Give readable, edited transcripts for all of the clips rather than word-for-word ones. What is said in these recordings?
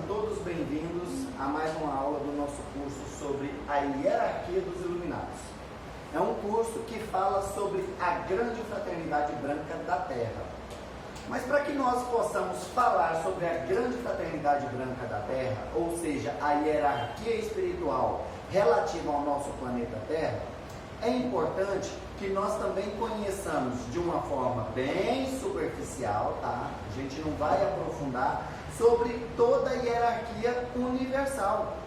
todos bem-vindos a mais uma aula do nosso curso sobre a hierarquia dos iluminados. É um curso que fala sobre a grande fraternidade branca da Terra. Mas para que nós possamos falar sobre a grande fraternidade branca da Terra, ou seja, a hierarquia espiritual relativa ao nosso planeta Terra, é importante que nós também conheçamos de uma forma bem superficial, tá? A gente não vai aprofundar sobre toda a hierarquia universal,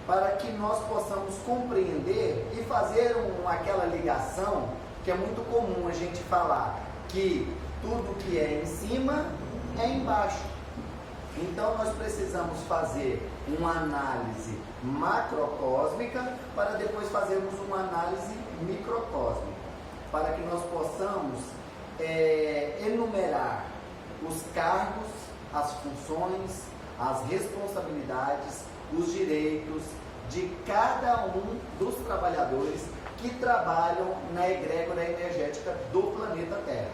para que nós possamos compreender e fazer aquela ligação que é muito comum a gente falar, que tudo que é em cima é embaixo. Então nós precisamos fazer uma análise macrocósmica para depois fazermos uma análise microcósmica, para que nós possamos enumerar os cargos, as funções, as responsabilidades, os direitos de cada um dos trabalhadores que trabalham na egrégora energética do planeta Terra.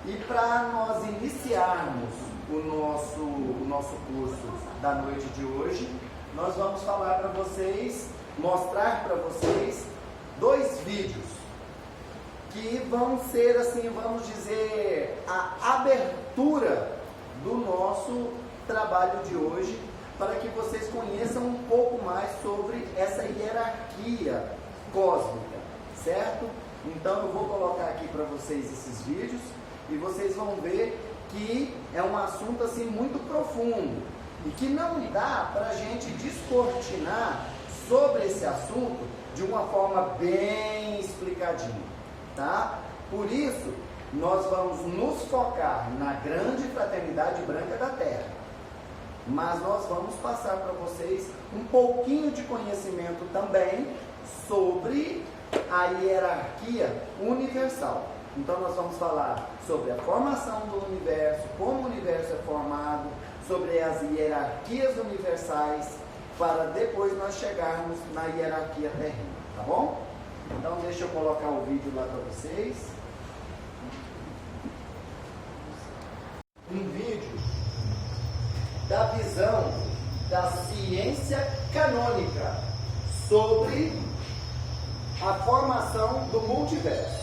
E para nós iniciarmos o nosso curso da noite de hoje, nós vamos falar para vocês, mostrar para vocês dois vídeos que vão ser, assim, vamos dizer, a abertura do nosso trabalho de hoje, para que vocês conheçam um pouco mais sobre essa hierarquia cósmica, certo? Então eu vou colocar aqui para vocês esses vídeos e vocês vão ver que é um assunto assim muito profundo e que não dá para a gente descortinar sobre esse assunto de uma forma bem explicadinha, tá? Por isso, nós vamos nos focar na grande fraternidade branca da Terra, mas nós vamos passar para vocês um pouquinho de conhecimento também sobre a hierarquia universal. Então nós vamos falar sobre a formação do universo, como o universo é formado, sobre as hierarquias universais, para depois nós chegarmos na hierarquia terrena, tá bom? Então deixa eu colocar o vídeo lá para vocês. Um vídeo da visão da ciência canônica sobre a formação do multiverso.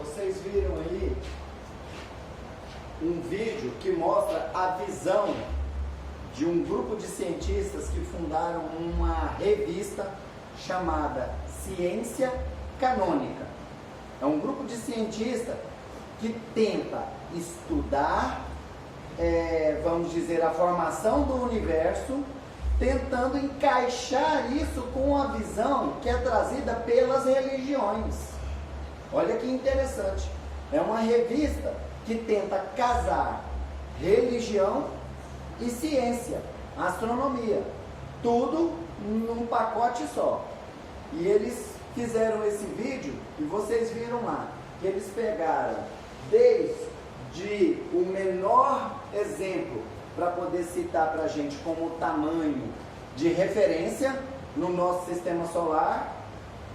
Vocês viram aí um vídeo que mostra a visão de um grupo de cientistas que fundaram uma revista chamada Ciência Canônica. É um grupo de cientistas que tenta estudar, vamos dizer, a formação do universo, tentando encaixar isso com a visão que é trazida pelas religiões. Olha que interessante. É uma revista que tenta casar religião e ciência, astronomia, tudo num pacote só. E eles fizeram esse vídeo e vocês viram lá que eles pegaram desde o menor exemplo para poder citar para a gente como tamanho de referência no nosso sistema solar,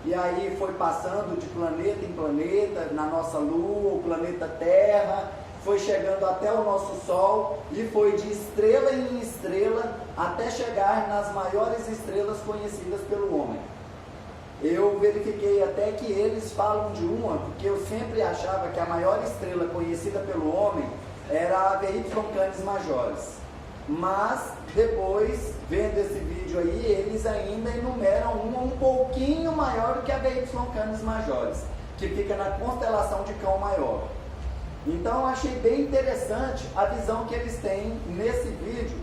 e aí foi passando de planeta em planeta, na nossa Lua, o planeta Terra, foi chegando até o nosso Sol e foi de estrela em estrela até chegar nas maiores estrelas conhecidas pelo homem. Eu verifiquei até que eles falam de uma, porque eu sempre achava que a maior estrela conhecida pelo homem era a VY Canis Majoris. Mas depois, vendo esse vídeo aí, eles ainda enumeram uma um pouquinho maior do que a VY Canis Majoris, que fica na constelação de Cão Maior. Então eu achei bem interessante a visão que eles têm nesse vídeo.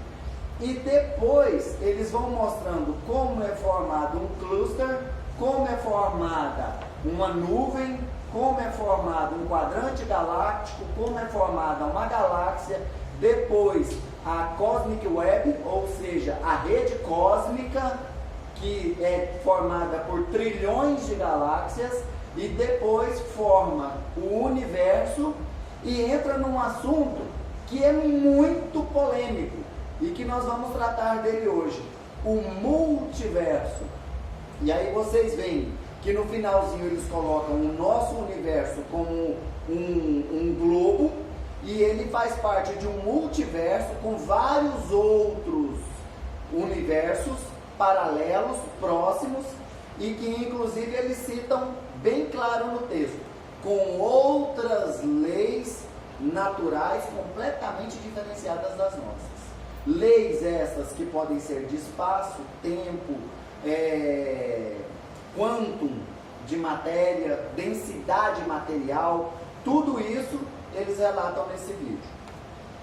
E depois eles vão mostrando como é formado um cluster, como é formada uma nuvem, como é formado um quadrante galáctico, como é formada uma galáxia, depois a Cosmic Web, ou seja, a rede cósmica, que é formada por trilhões de galáxias, e depois forma o universo e entra num assunto que é muito polêmico e que nós vamos tratar dele hoje, o multiverso. E aí vocês veem que no finalzinho eles colocam o nosso universo como um globo, e ele faz parte de um multiverso com vários outros universos paralelos, próximos, e que inclusive eles citam bem claro no texto, com outras leis naturais completamente diferenciadas das nossas. Leis essas que podem ser de espaço, tempo, quantum de matéria, densidade material, tudo isso eles relatam nesse vídeo.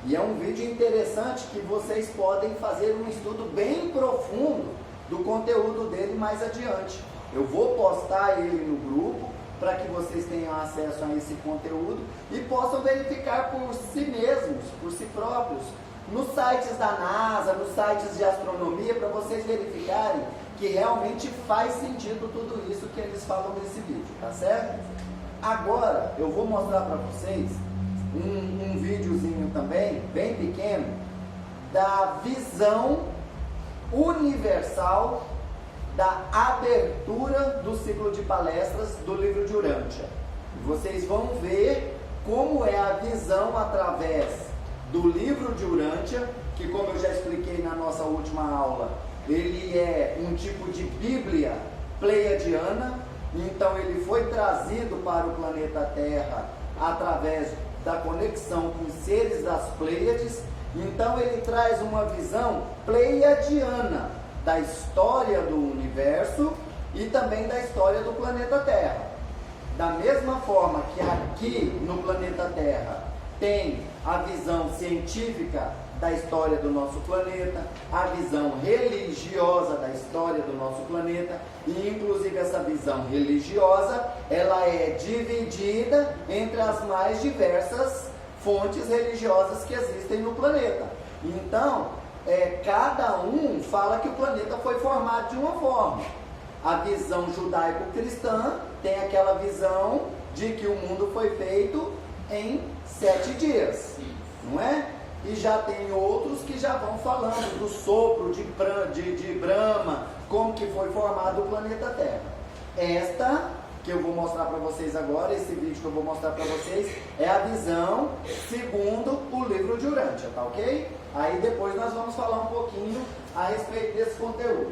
E é um vídeo interessante que vocês podem fazer um estudo bem profundo do conteúdo dele mais adiante. Eu vou postar ele no grupo para que vocês tenham acesso a esse conteúdo e possam verificar por si mesmos, por si próprios, nos sites da NASA, nos sites de astronomia, para vocês verificarem que realmente faz sentido tudo isso que eles falam nesse vídeo, tá certo? Agora eu vou mostrar para vocês um videozinho também, bem pequeno, da visão universal da abertura do ciclo de palestras do livro de Urântia. Vocês vão ver como é a visão através do livro de Urântia, que, como eu já expliquei na nossa última aula, ele é um tipo de Bíblia pleiadiana. Então ele foi trazido para o planeta Terra através da conexão com os seres das Pleiades. Então ele traz uma visão pleiadiana da história do universo e também da história do planeta Terra. Da mesma forma que aqui no planeta Terra tem a visão científica da história do nosso planeta, a visão religiosa da história do nosso planeta, e inclusive essa visão religiosa, ela é dividida entre as mais diversas fontes religiosas que existem no planeta. Então, cada um fala que o planeta foi formado de uma forma. A visão judaico-cristã tem aquela visão de que o mundo foi feito em 7 dias, não é? E já tem outros que já vão falando do sopro de Brahma, como que foi formado o planeta Terra. Esta que eu vou mostrar para vocês agora, esse vídeo que eu vou mostrar para vocês, é a visão segundo o livro de Urântia, tá ok? Aí depois nós vamos falar um pouquinho a respeito desse conteúdo.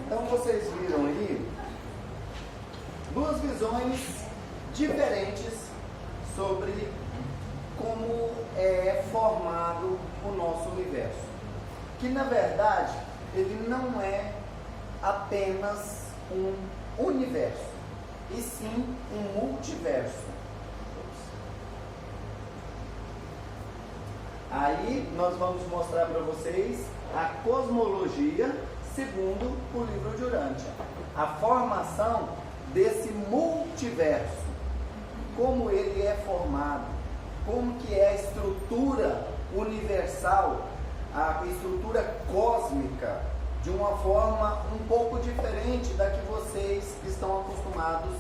Então vocês viram aí duas visões diferentes sobre como é formado o nosso universo. Que na verdade ele não é apenas um universo, e sim um multiverso. Aí nós vamos mostrar para vocês a cosmologia segundo o livro de Urântia, a formação desse multiverso, como ele é formado, como que é a estrutura universal, a estrutura cósmica, de uma forma um pouco diferente da que vocês estão acostumados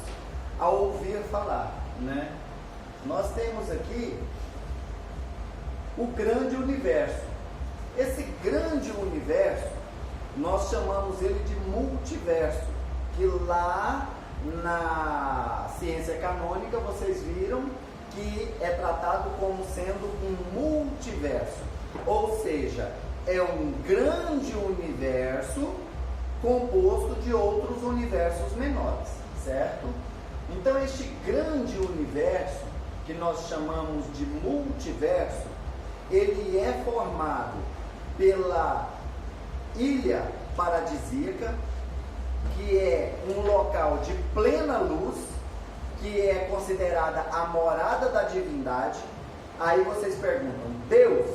a ouvir falar, né? Nós temos aqui o grande universo. Esse grande universo, nós chamamos ele de multiverso, que lá na ciência canônica vocês viram que é tratado como sendo um multiverso, ou seja, é um grande universo composto de outros universos menores, certo? Então este grande universo, que nós chamamos de multiverso, ele é formado pela ilha paradisíaca, que é um local de plena luz, que é considerada a morada da divindade. Aí vocês perguntam, Deus?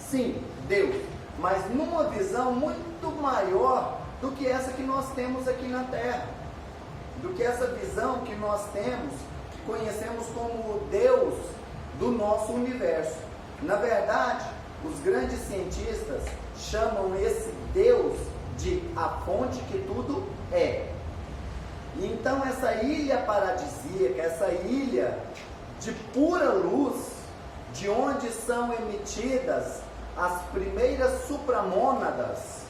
Sim, Deus, mas numa visão muito maior do que essa que nós temos aqui na Terra, do que essa visão que nós temos, que conhecemos como o Deus do nosso universo. Na verdade, os grandes cientistas chamam esse Deus de a fonte que tudo é. Então essa ilha paradisíaca, essa ilha de pura luz, de onde são emitidas as primeiras supramônadas,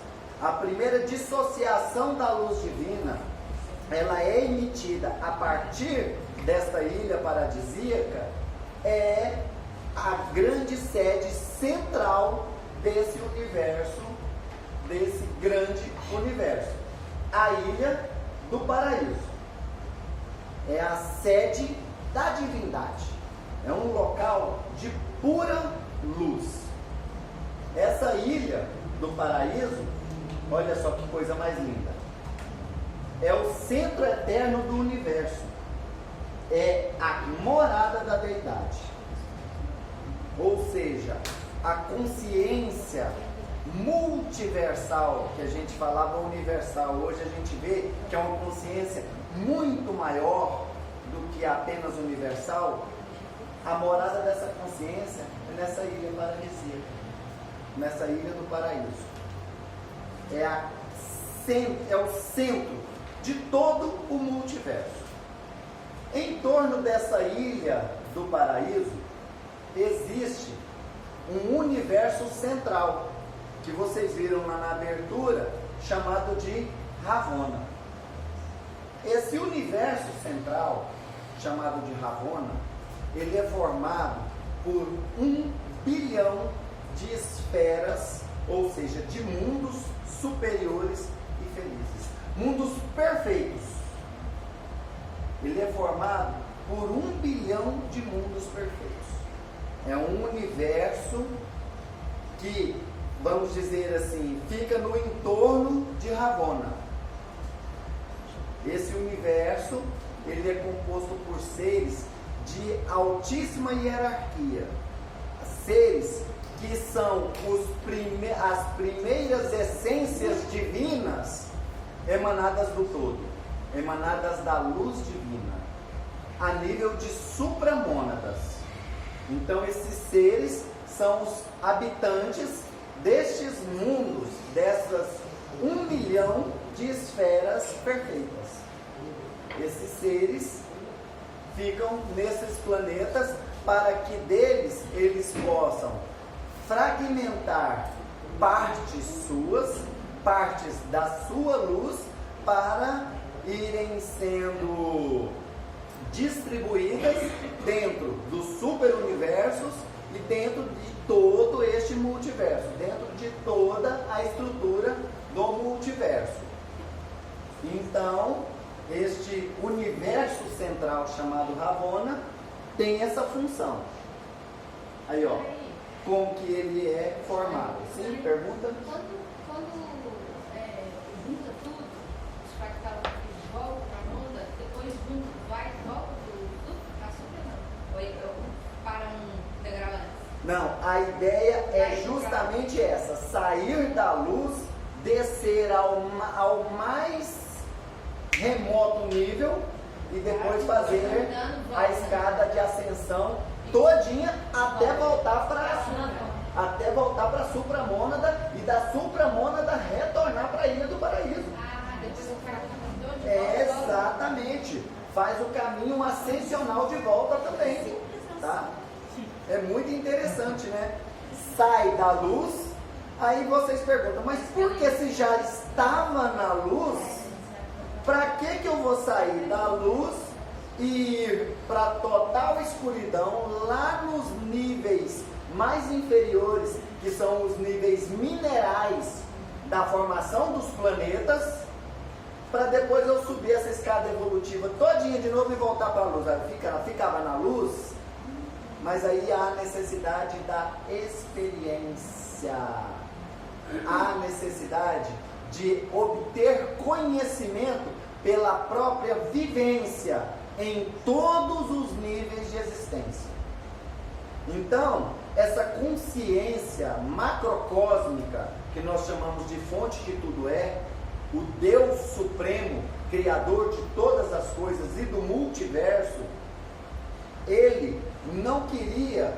a primeira dissociação da luz divina, ela é emitida a partir desta ilha paradisíaca, é a grande sede central desse universo, desse grande universo. A ilha do paraíso é a sede da divindade, é um local de pura luz. Essa ilha do paraíso, olha só que coisa mais linda, é o centro eterno do universo, é a morada da deidade, ou seja, a consciência multiversal, que a gente falava universal, hoje a gente vê que é uma consciência muito maior do que apenas universal. A morada dessa consciência é nessa ilha paradisíaca, nessa ilha do paraíso. É o centro de todo o multiverso. Em torno dessa ilha do paraíso existe um universo central, que vocês viram lá na abertura, chamado de Ravona. Esse universo central, chamado de Ravona, ele é formado por 1 bilhão de esferas, ou seja, de mundos superiores e felizes. Mundos perfeitos. Ele é formado por 1 bilhão de mundos perfeitos. É um universo que, vamos dizer assim, fica no entorno de Ravona. Esse universo, ele é composto por seres de altíssima hierarquia. Seres que são as primeiras essências divinas emanadas do todo, emanadas da luz divina, a nível de supramônadas. Então esses seres são os habitantes destes mundos, dessas 1 milhão de esferas perfeitas. Esses seres ficam nesses planetas para que deles eles possam fragmentar partes da sua luz para irem sendo distribuídas dentro dos superuniversos e dentro de todo este multiverso, dentro de toda a estrutura do multiverso. Então, este universo central chamado Ravona tem essa função. Aí, ó, como que ele é formado? Sim, pergunta? Quando junta tudo, os fractais voltam para a onda, depois junto, vai e volta tudo para a super, não? Ou para um degrau antes? Não, a ideia é justamente essa: sair da luz, descer ao mais remoto nível e depois fazer a escada de ascensão todinha até voltar para a supramônada e da supramônada retornar para a ilha do paraíso. Depois o cara Exatamente. faz o caminho ascensional de volta também, tá? É muito interessante, né? Sai da luz, aí vocês perguntam, mas por que se já estava na luz, para que eu vou sair da luz e ir para total escuridão, lá nos níveis mais inferiores, que são os níveis minerais da formação dos planetas, para depois eu subir essa escada evolutiva todinha de novo e voltar para a luz? Ficava na luz, mas aí há a necessidade da experiência, há a necessidade de obter conhecimento pela própria vivência em todos os níveis de existência. Então, essa consciência macrocósmica, que nós chamamos de fonte de tudo o Deus Supremo, Criador de todas as coisas e do multiverso, ele não queria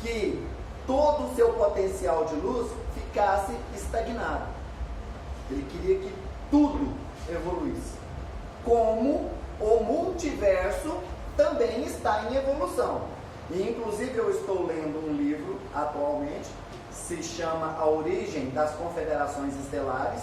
que todo o seu potencial de luz ficasse estagnado. Ele queria que tudo evoluísse. Como o multiverso também está em evolução. E inclusive eu estou lendo um livro atualmente, se chama A Origem das Confederações Estelares.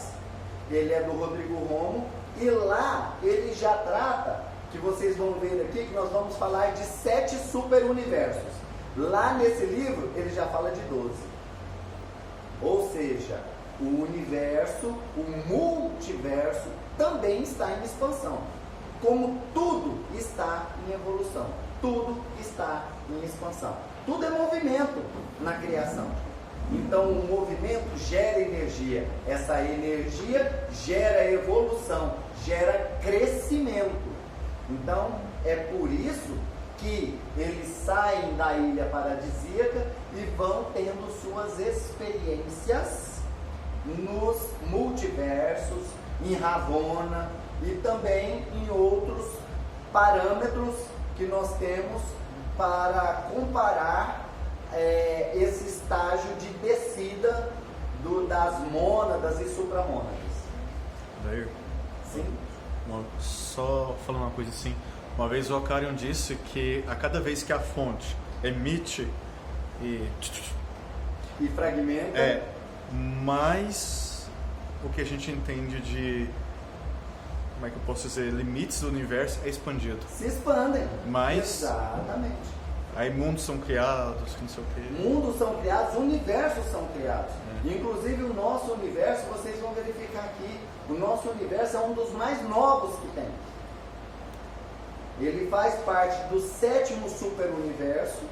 Ele é do Rodrigo Romo, e lá ele já trata, que vocês vão ver aqui, que nós vamos falar de 7 superuniversos. Lá nesse livro ele já fala de 12. Ou seja, o universo, o multiverso também está em expansão. Como tudo está em evolução, tudo está em expansão. Tudo é movimento na criação. Então o movimento gera energia, essa energia gera evolução, gera crescimento. Então é por isso que eles saem da ilha paradisíaca e vão tendo suas experiências nos multiversos, em Ravonna e também em outros parâmetros que nós temos para comparar esse estágio de descida das mônadas e supramônadas. Daí, Sim? só falando uma coisa assim, uma vez o Akarion disse que a cada vez que a fonte emite e fragmenta, mais o que a gente entende de, como é que eu posso dizer, limites do universo é expandido. se expandem. Mas Exatamente. aí mundos são criados, não sei o quê. Mundos são criados, universos são criados. Inclusive o nosso universo, vocês vão verificar aqui, o nosso universo é um dos mais novos que tem. Ele faz parte do 7º superuniverso,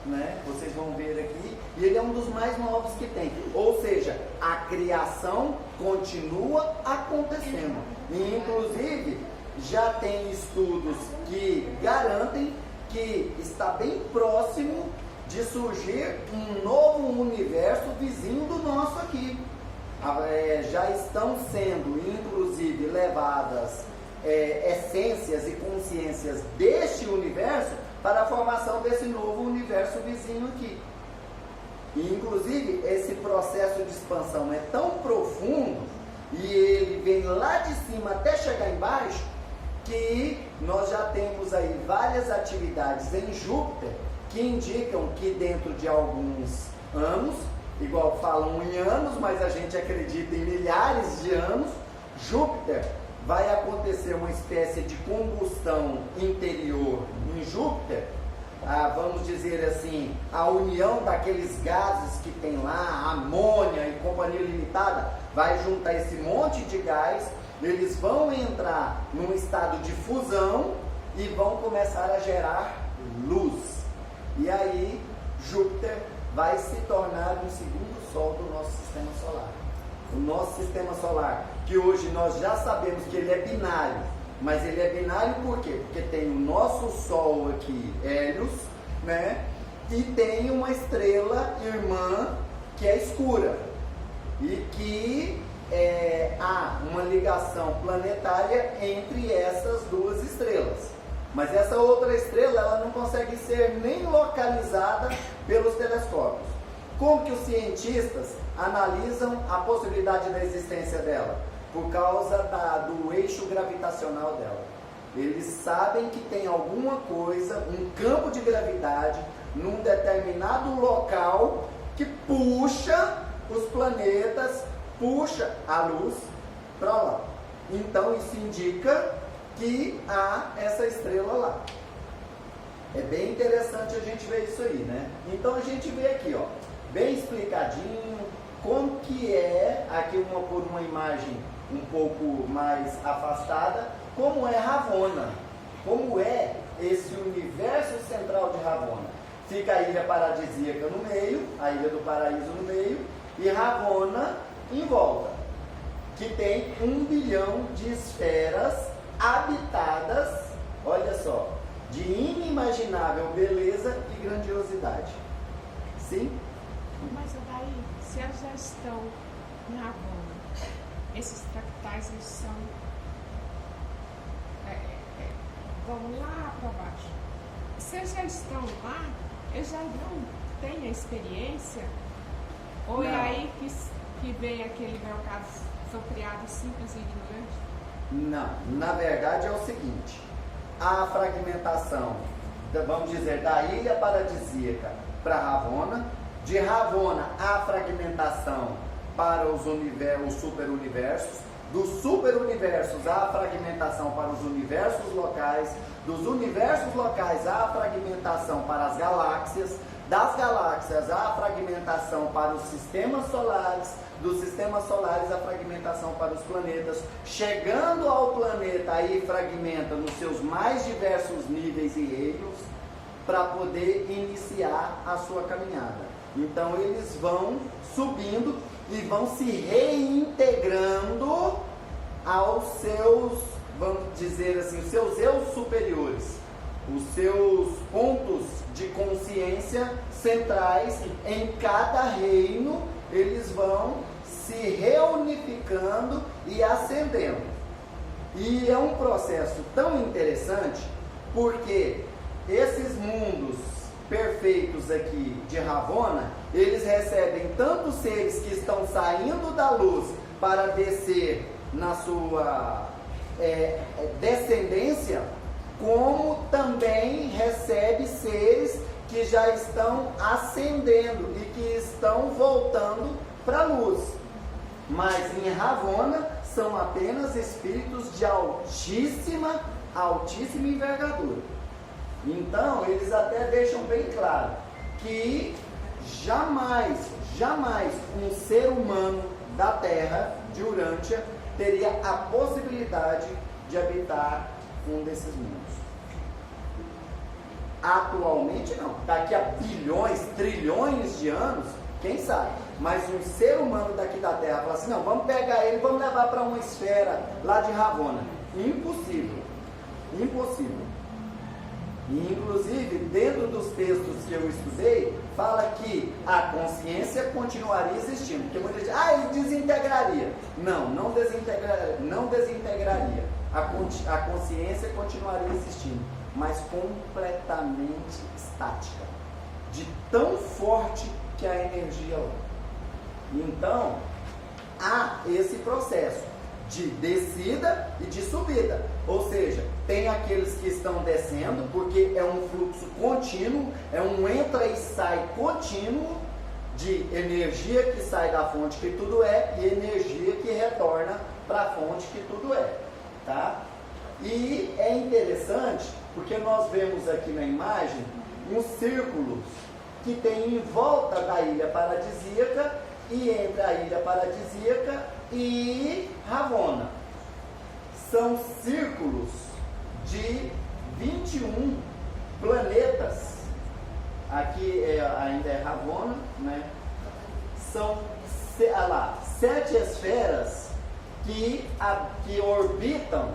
né? Vocês vão ver aqui, e ele é um dos mais novos que tem. Ou seja, a criação continua acontecendo. E inclusive já tem estudos que garantem que está bem próximo de surgir um novo universo vizinho do nosso aqui. Já estão sendo, inclusive, levadas essências e consciências deste universo para a formação desse novo universo vizinho aqui. E, inclusive, esse processo de expansão é tão profundo e ele vem lá de cima até chegar embaixo, que nós já temos aí várias atividades em Júpiter que indicam que dentro de alguns anos, igual falam em anos, mas a gente acredita em milhares de anos, Júpiter vai acontecer uma espécie de combustão interior em Júpiter, vamos dizer assim, a união daqueles gases que tem lá, amônia e companhia limitada, vai juntar esse monte de gás, eles vão entrar num estado de fusão e vão começar a gerar luz. E aí Júpiter vai se tornar um segundo sol do nosso sistema solar. O nosso sistema solar, que hoje nós já sabemos que ele é binário, mas ele é binário por quê? Porque tem o nosso Sol aqui, Hélios, né? E tem uma estrela irmã que é escura e que há uma ligação planetária entre essas duas estrelas. Mas essa outra estrela, ela não consegue ser nem localizada pelos telescópios. Como que os cientistas analisam a possibilidade da existência dela? Por causa do eixo gravitacional dela. Eles sabem que tem alguma coisa, um campo de gravidade, num determinado local que puxa os planetas, puxa a luz para lá. Então isso indica que há essa estrela lá. É bem interessante a gente ver isso aí, né? Então a gente vê aqui, ó, bem explicadinho, como que é, aqui por uma imagem um pouco mais afastada, como é Ravona, como é esse universo central de Ravona. Fica a ilha paradisíaca no meio, a ilha do paraíso no meio, e Ravona em volta, que tem 1 bilhão de esferas habitadas, olha só, de inimaginável beleza e grandiosidade. Sim? Mas daí, se elas já estão em Ravona, esses fractais eles são vão lá para baixo. Se eles já estão lá, eles já não têm a experiência? Ou Não. é aí que vem aquele meu caso, são criados simples e ignorantes? Não, na verdade é o seguinte, a fragmentação, vamos dizer, da ilha paradisíaca para Ravona, de Ravona a fragmentação para os superuniversos, dos superuniversos à fragmentação para os universos locais, dos universos locais à fragmentação para as galáxias, das galáxias à fragmentação para os sistemas solares, dos sistemas solares à fragmentação para os planetas, chegando ao planeta aí fragmenta nos seus mais diversos níveis e reinos para poder iniciar a sua caminhada. Então eles vão subindo e vão se reintegrando aos seus, vamos dizer assim, os seus eus superiores, os seus pontos de consciência centrais em cada reino, eles vão se reunificando e ascendendo. E é um processo tão interessante porque esses mundos perfeitos aqui de Ravona, eles recebem tanto seres que estão saindo da luz para descer na sua descendência, como também recebe seres que já estão ascendendo e que estão voltando para a luz. Mas em Ravona são apenas espíritos de altíssima envergadura. Então eles até deixam bem claro que jamais um ser humano da Terra, de Urântia, teria a possibilidade de habitar um desses mundos. Atualmente não. Daqui a bilhões, trilhões de anos, quem sabe? Mas um ser humano daqui da Terra fala assim, não, vamos pegar ele e vamos levar para uma esfera lá de Ravona. Impossível. Impossível. E, inclusive, dentro dos textos que eu estudei, fala que a consciência continuaria existindo. Porque muita gente diz, ele desintegraria. Não desintegraria. A consciência continuaria existindo, mas completamente estática. De tão forte que a energia é. Então, há esse processo de descida e de subida, ou seja, tem aqueles que estão descendo, porque é um fluxo contínuo, é um entra e sai contínuo de energia que sai da fonte que tudo é e energia que retorna para a fonte que tudo é, tá? E é interessante, porque nós vemos aqui na imagem uns círculos que tem em volta da ilha paradisíaca e entre a ilha paradisíaca e Ravona. São círculos de 21 planetas. Aqui ainda é Ravona, né? São 7 esferas que orbitam,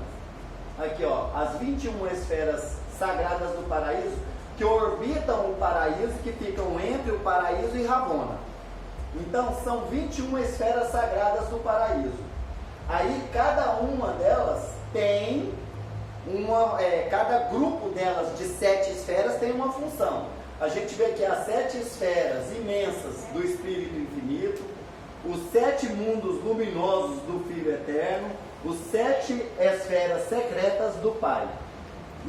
aqui ó, as 21 esferas sagradas do paraíso, que orbitam o paraíso, que ficam entre o paraíso e Ravona. Então, são 21 esferas sagradas do paraíso. Aí, cada uma delas tem cada grupo delas de 7 esferas tem uma função. A gente vê que as 7 esferas imensas do Espírito Infinito, os 7 mundos luminosos do Filho Eterno, os 7 esferas secretas do Pai.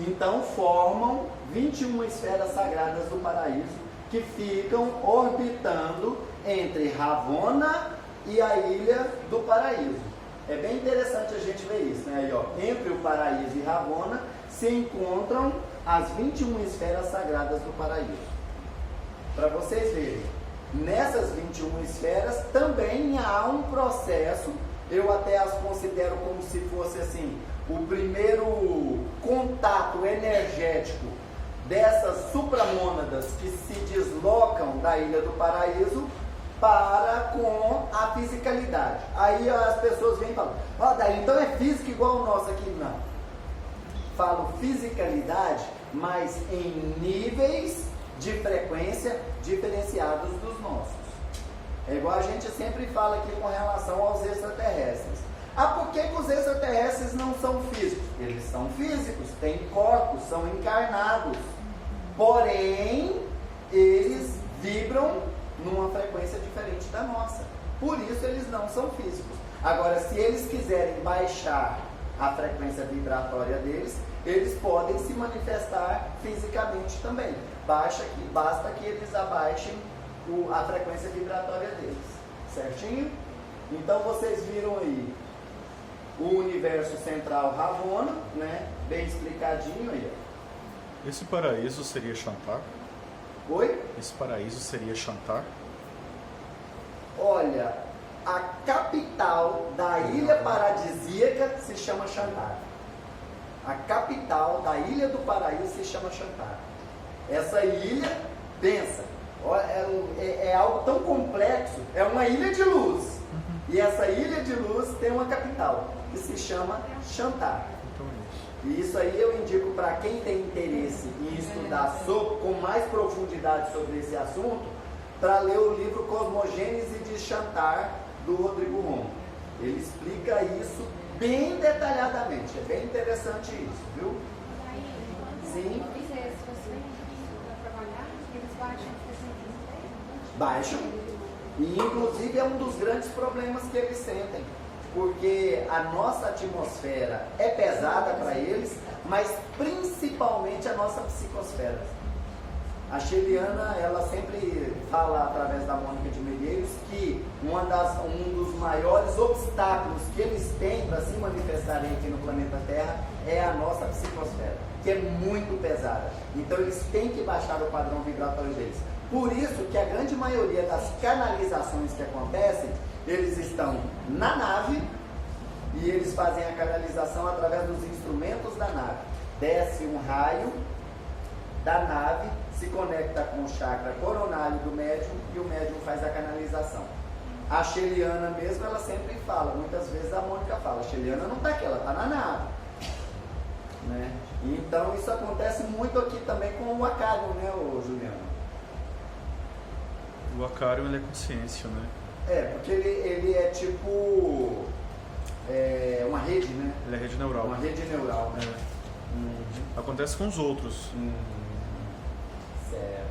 Então formam 21 esferas sagradas do paraíso que ficam orbitando entre Ravona e a ilha do paraíso. É bem interessante a gente ver isso, né? Aí, ó, entre o paraíso e Ravona se encontram as 21 esferas sagradas do paraíso. Para vocês verem, nessas 21 esferas também há um processo, eu até as considero como se fosse assim, o primeiro contato energético dessas supramônadas que se deslocam da ilha do paraíso para com a fisicalidade. Aí as pessoas vêm e falam, daí então é físico igual o nosso aqui. Não. Falo fisicalidade, mas em níveis de frequência diferenciados dos nossos. É igual a gente sempre fala aqui com relação aos extraterrestres. Por que os extraterrestres não são físicos? Eles são físicos, têm corpos, são encarnados. Porém, eles vibram numa frequência diferente da nossa. Por isso eles não são físicos. Agora, se eles quiserem baixar a frequência vibratória deles, eles podem se manifestar fisicamente também. Basta que eles abaixem a frequência vibratória deles. Certinho? Então vocês viram aí o universo central Ravona, né? Bem explicadinho aí. Esse paraíso seria Shantar? Oi? Esse paraíso seria Shantar? Olha, a capital da ilha paradisíaca se chama Shantar. A capital da ilha do paraíso se chama Shantar. Essa ilha, pensa, é algo tão complexo, é uma ilha de luz. E essa ilha de luz tem uma capital, que se chama Shantar. E isso aí eu indico para quem tem interesse em estudar com mais profundidade sobre esse assunto, para ler o livro Cosmogênese de Shantar, do Rodrigo Romo. Ele explica isso bem detalhadamente, é bem interessante isso, viu? Sim. Baixam. E inclusive é um dos grandes problemas que eles sentem, porque a nossa atmosfera é pesada para eles, mas principalmente a nossa psicosfera. A Sheliana, ela sempre fala através da Mônica de Medeiros que um dos maiores obstáculos que eles têm para se manifestarem aqui no planeta Terra é a nossa psicosfera, que é muito pesada. Então eles têm que baixar o padrão vibratório deles. Por isso que a grande maioria das canalizações que acontecem, eles estão na nave e eles fazem a canalização através dos instrumentos da nave. Desce um raio da nave, se conecta com o chakra coronário do médium e o médium faz a canalização. A Sheliana mesmo, ela sempre fala, muitas vezes a Mônica fala, a Sheliana não está aqui, ela está na nave. Né? Então isso acontece muito aqui também com o Acário, né, Juliano? O Acário, ele é consciência, né? Porque ele é tipo uma rede, né? Ele é rede neural. Uma rede neural, né? Acontece com os outros. Certo.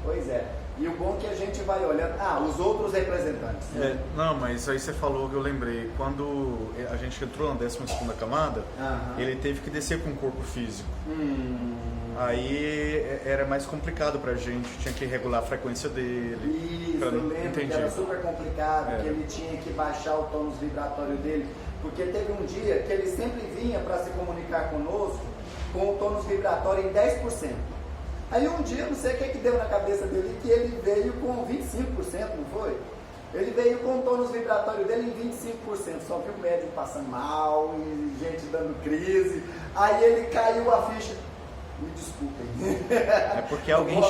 Pois é. E o bom é que a gente vai olhando... os outros representantes. Né? Não, mas aí você falou que eu lembrei. Quando a gente entrou na 12ª camada, ele teve que descer com o corpo físico. Aí era mais complicado pra gente, tinha que regular a frequência dele. Isso, eu lembro que era super complicado, que ele tinha que baixar o tônus vibratório dele, porque teve um dia que ele sempre vinha para se comunicar conosco com o tônus vibratório em 10%. Aí um dia, não sei o que deu na cabeça dele, que ele veio com 25%, não foi? Ele veio com o tônus vibratório dele em 25%, só que o médium passando mal, e gente dando crise, aí ele caiu a ficha. Me desculpem. É porque alguém...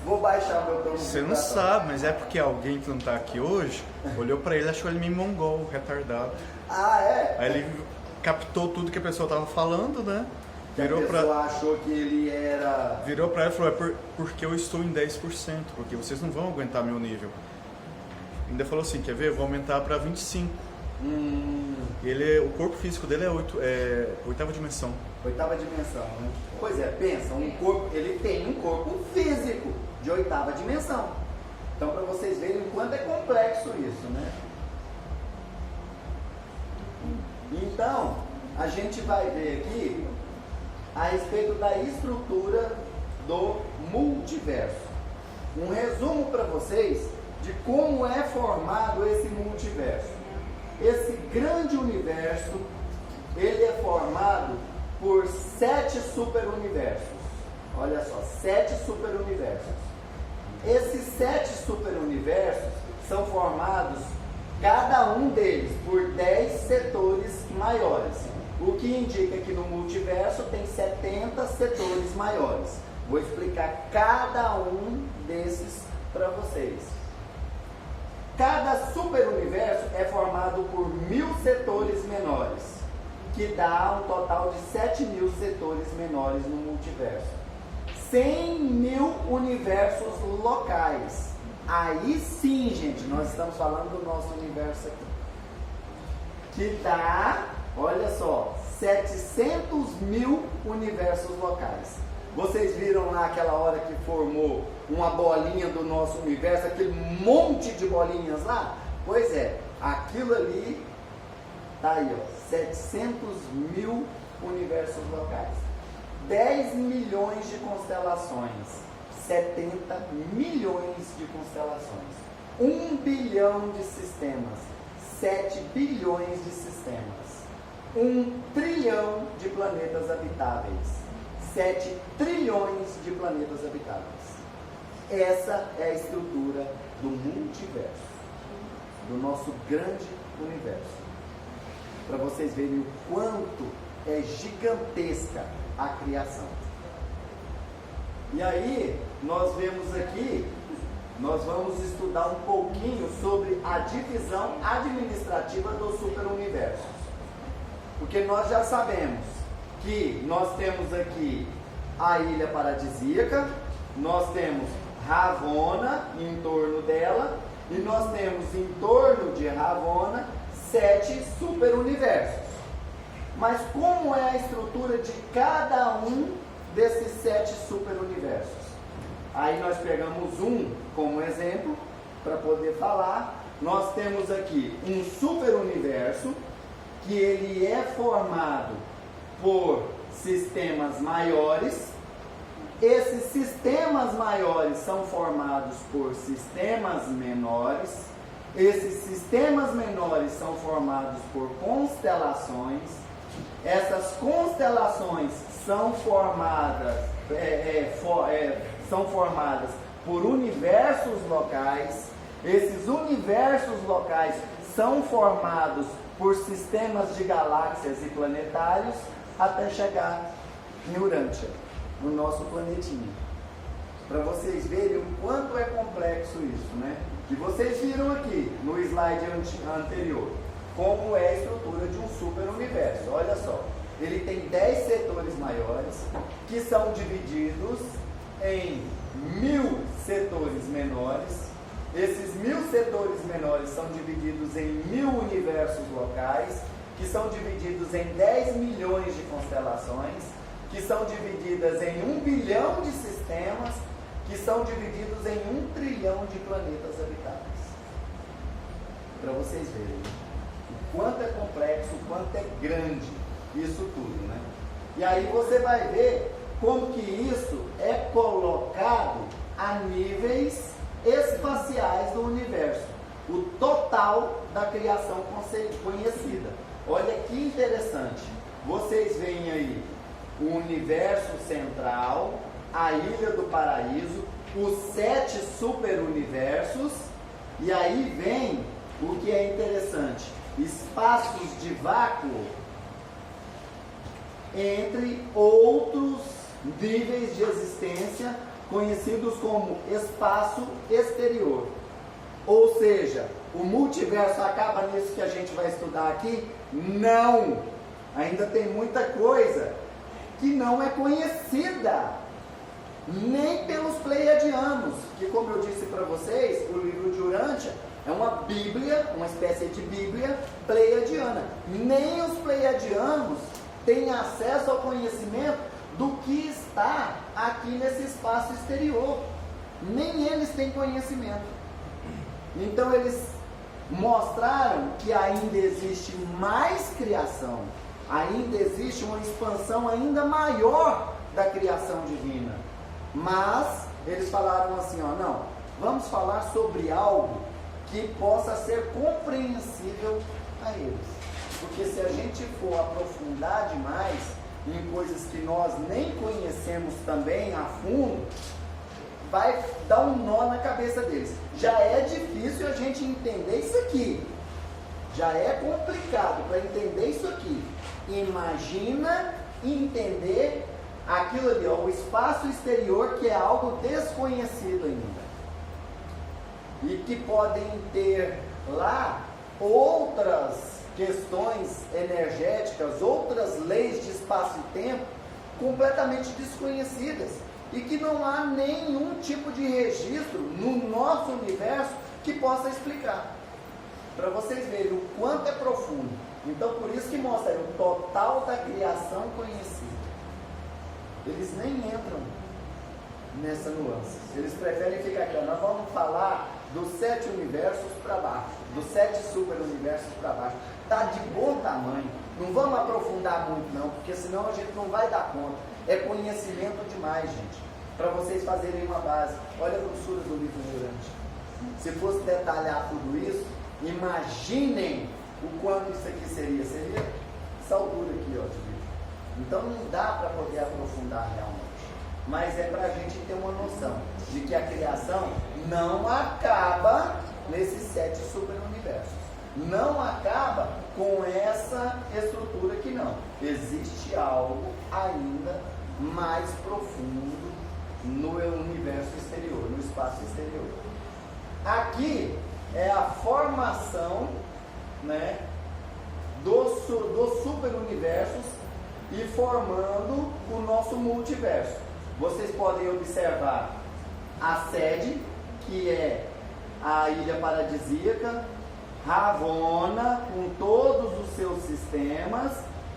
Vou baixar meu tônus Você não sabe, mas é porque alguém que não está aqui hoje olhou para ele e achou ele meio mongol, retardado. É? Aí ele captou tudo que a pessoa estava falando, né? Achou que ele era... Virou para ela e falou, porque eu estou em 10%, porque vocês não vão aguentar meu nível. Ainda falou assim, quer ver? Eu vou aumentar para 25%. O corpo físico dele é oitava dimensão. Oitava dimensão, né? Pois é, pensa, ele tem um corpo físico de oitava dimensão. Então, para vocês verem o quanto é complexo isso, né? Então, a gente vai ver aqui a respeito da estrutura do multiverso. Um resumo para vocês de como é formado esse multiverso. Esse grande universo, ele é formado por 7 superuniversos. Olha só, 7 superuniversos. Esses 7 superuniversos são formados, cada um deles, por 10 setores maiores. O que indica que no multiverso tem 70 setores maiores. Vou explicar cada um desses para vocês. Cada superuniverso é formado por 1000 setores menores, que dá um total de 7.000 setores menores no multiverso. 100.000 universos locais. Aí sim, gente, nós estamos falando do nosso universo aqui. Que dá, olha só, 700.000 universos locais. Vocês viram lá aquela hora que formou uma bolinha do nosso universo, aquele monte de bolinhas lá? Pois é, aquilo ali, tá aí, ó, 700.000 universos locais. 10 milhões de constelações, 70 milhões de constelações, 1 bilhão de sistemas, 7 bilhões de sistemas, 1 trilhão de planetas habitáveis, 7 trilhões de planetas habitáveis. Essa é a estrutura do multiverso, do nosso grande universo. Para vocês verem o quanto é gigantesca a criação. E aí, nós vemos aqui, nós vamos estudar um pouquinho sobre a divisão administrativa dos superuniversos. Porque nós já sabemos que nós temos aqui a ilha paradisíaca, nós temos Ravonna em torno dela, e nós temos em torno de Ravonna 7 superuniversos. Mas como é a estrutura de cada um desses 7 superuniversos? Aí nós pegamos um como exemplo para poder falar. Nós temos aqui um superuniverso que ele é formado por sistemas maiores. Esses sistemas maiores são formados por sistemas menores. Esses sistemas menores são formados por constelações. Essas constelações são formadas por universos locais. Esses universos locais são formados por sistemas de galáxias e planetários até chegar em Urântia, no nosso planetinha. Para vocês verem o quanto é complexo isso, né? E vocês viram aqui no slide anterior como é a estrutura de um superuniverso. Olha só, ele tem 10 setores maiores que são divididos em 1000 setores menores. Esses 1000 setores menores são divididos em 1000 universos locais, que são divididos em 10 milhões de constelações, que são divididas em 1 bilhão de sistemas, que são divididos em 1 trilhão de planetas habitáveis. Para vocês verem o quanto é complexo, o quanto é grande isso tudo, né? E aí você vai ver como que isso é colocado a níveis espaciais do universo, o total da criação conhecida. Olha que interessante, vocês veem aí o universo central, a Ilha do Paraíso, os 7 superuniversos, e aí vem o que é interessante, espaços de vácuo entre outros níveis de existência conhecidos como espaço exterior. Ou seja, o multiverso acaba nisso que a gente vai estudar aqui? Não! Ainda tem muita coisa que não é conhecida, nem pelos pleiadianos, que, como eu disse para vocês, o livro de Urântia é uma bíblia, uma espécie de bíblia pleiadiana. Nem os pleiadianos têm acesso ao conhecimento do que está aqui nesse espaço exterior. Nem eles têm conhecimento. Então eles mostraram que ainda existe mais criação, ainda existe uma expansão ainda maior da criação divina. Mas eles falaram assim, ó, não, vamos falar sobre algo que possa ser compreensível a eles. Porque se a gente for aprofundar demais em coisas que nós nem conhecemos também a fundo, vai dar um nó na cabeça deles. Já é difícil a gente entender isso aqui. Já é complicado para entender isso aqui. Imagina entender aquilo ali, ó, o espaço exterior, que é algo desconhecido ainda. E que podem ter lá outras questões energéticas, outras leis de espaço e tempo completamente desconhecidas. E que não há nenhum tipo de registro no nosso universo que possa explicar. Para vocês verem o quanto é profundo. Então, por isso que mostra o total da criação conhecida. Eles nem entram nessa nuance. Eles preferem ficar aqui. Nós vamos falar dos 7 universos para baixo, dos 7 super-universos para baixo. Está de bom tamanho. Não vamos aprofundar muito, não, porque senão a gente não vai dar conta. É conhecimento demais, gente. Para vocês fazerem uma base. Olha a grossura do livro Durante. Se fosse detalhar tudo isso, imaginem o quanto isso aqui seria. Seria essa altura aqui, ó, de livro. Então não dá para poder aprofundar realmente. Mas é para a gente ter uma noção de que a criação não acaba nesses 7 super-universos. Não acaba com essa estrutura aqui, não. Existe algo ainda mais profundo no universo exterior, no espaço exterior. Aqui é a formação, né, dos super-universos e formando o nosso multiverso. Vocês podem observar a sede, que é a ilha paradisíaca, Ravonna, com todos os seus sistemas,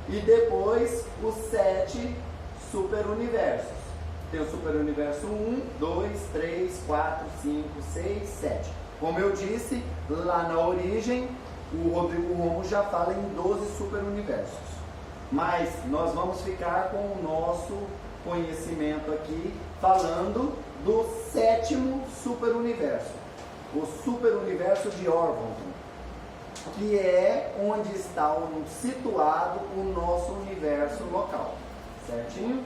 e depois os 7 superuniversos. Tem o superuniverso 1, 2, 3, 4, 5, 6, 7. Como eu disse, lá na origem, o Rodrigo Romo já fala em 12 superuniversos. Mas nós vamos ficar com o nosso conhecimento aqui, falando do 7º superuniverso, o superuniverso de Orvonton, que é onde está situado o nosso universo local. Certinho?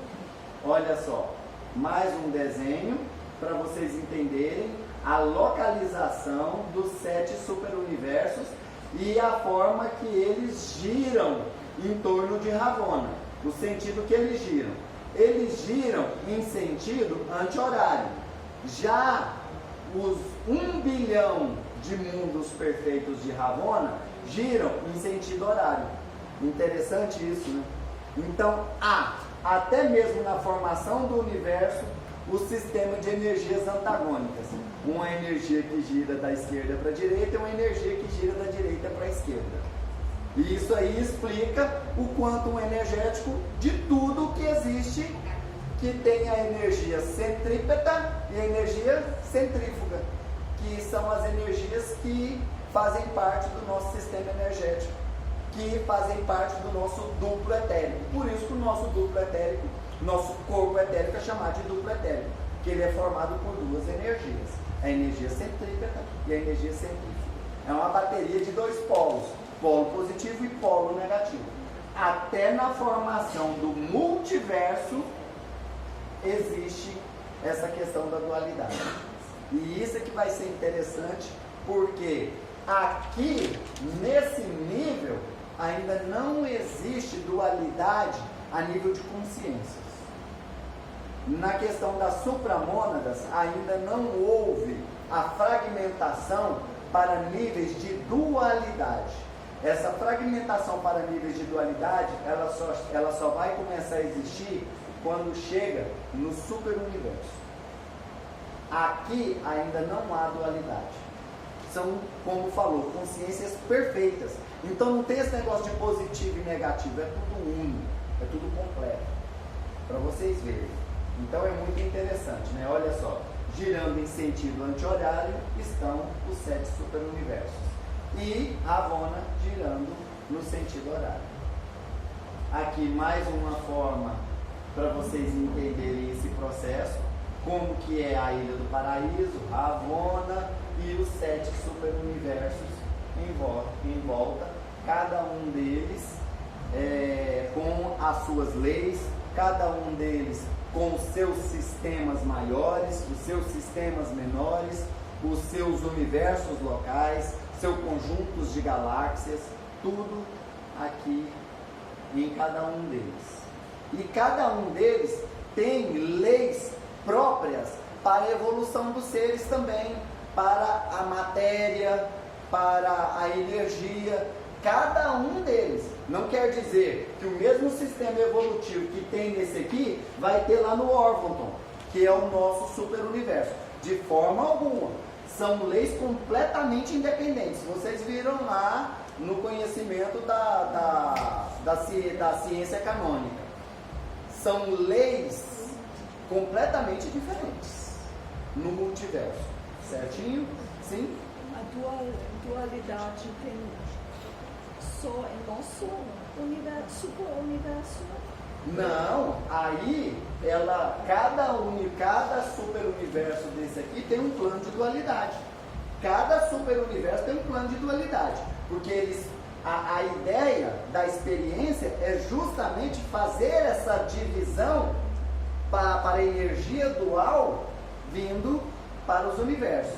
Olha só, mais um desenho para vocês entenderem a localização dos 7 superuniversos e a forma que eles giram em torno de Ravonna, o sentido que eles giram. Eles giram em sentido anti-horário. Já os 1 bilhão de mundos perfeitos de Ravonna giram em sentido horário. Interessante isso, né? Então, até mesmo na formação do universo, o sistema de energias antagônicas. Uma energia que gira da esquerda para a direita e uma energia que gira da direita para a esquerda. E isso aí explica o quantum energético de tudo que existe, que tem a energia centrípeta e a energia centrífuga, que são as energias que fazem parte do nosso sistema energético, que fazem parte do nosso duplo etérico. Por isso que o nosso duplo etérico, nosso corpo etérico é chamado de duplo etérico, que ele é formado por 2 energias, a energia centrípeta e a energia centrífuga. É uma bateria de 2 polos, polo positivo e polo negativo. Até na formação do multiverso existe essa questão da dualidade. E isso é que vai ser interessante, porque aqui, nesse nível, ainda não existe dualidade a nível de consciências. Na questão das supramônadas, ainda não houve a fragmentação para níveis de dualidade. Essa fragmentação para níveis de dualidade, ela só vai começar a existir quando chega no superuniverso. Aqui ainda não há dualidade. São, como falou, consciências perfeitas. Então não tem esse negócio de positivo e negativo, é tudo uno, é tudo completo. Para vocês verem. Então é muito interessante, né? Olha só, girando em sentido anti-horário estão os 7 superuniversos. E Ravonna girando no sentido horário. aqui mais uma forma para vocês entenderem esse processo, como que é a Ilha do Paraíso, Ravonna e os 7 superuniversos em volta, cada um deles com as suas leis, cada um deles com os seus sistemas maiores, os seus sistemas menores, os seus universos locais, seus conjuntos de galáxias, tudo aqui em cada um deles. E cada um deles tem leis próprias para a evolução dos seres também, para a matéria, para a energia, cada um deles. Não quer dizer que o mesmo sistema evolutivo que tem nesse aqui vai ter lá no Orvonton, que é o nosso super-universo. De forma alguma. São leis completamente independentes. Vocês viram lá no conhecimento da ciência canônica. São leis completamente diferentes no multiverso. Certinho? Sim? A dualidade tem só em nosso universo, super-universo? Não, aí cada super-universo desse aqui tem um plano de dualidade. Cada super-universo tem um plano de dualidade. Porque a ideia da experiência é justamente fazer essa divisão para a energia dual vindo para os universos.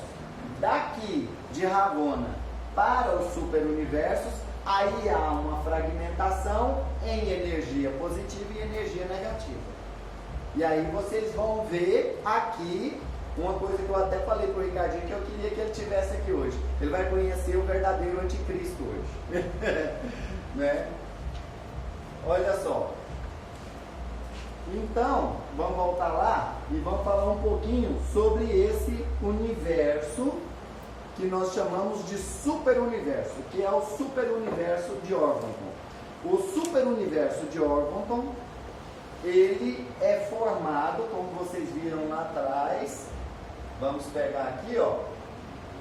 Daqui de Ravonna para os superuniversos, aí há uma fragmentação em energia positiva e energia negativa. E aí vocês vão ver aqui uma coisa que eu até falei para o Ricardinho, que eu queria que ele tivesse aqui hoje. Ele vai conhecer o verdadeiro anticristo hoje. Né? Olha só. Então, vamos voltar lá e vamos falar um pouquinho sobre esse universo que nós chamamos de superuniverso, que é o superuniverso de Orvonton. O superuniverso de Orvonton, ele é formado, como vocês viram lá atrás, vamos pegar aqui, ó,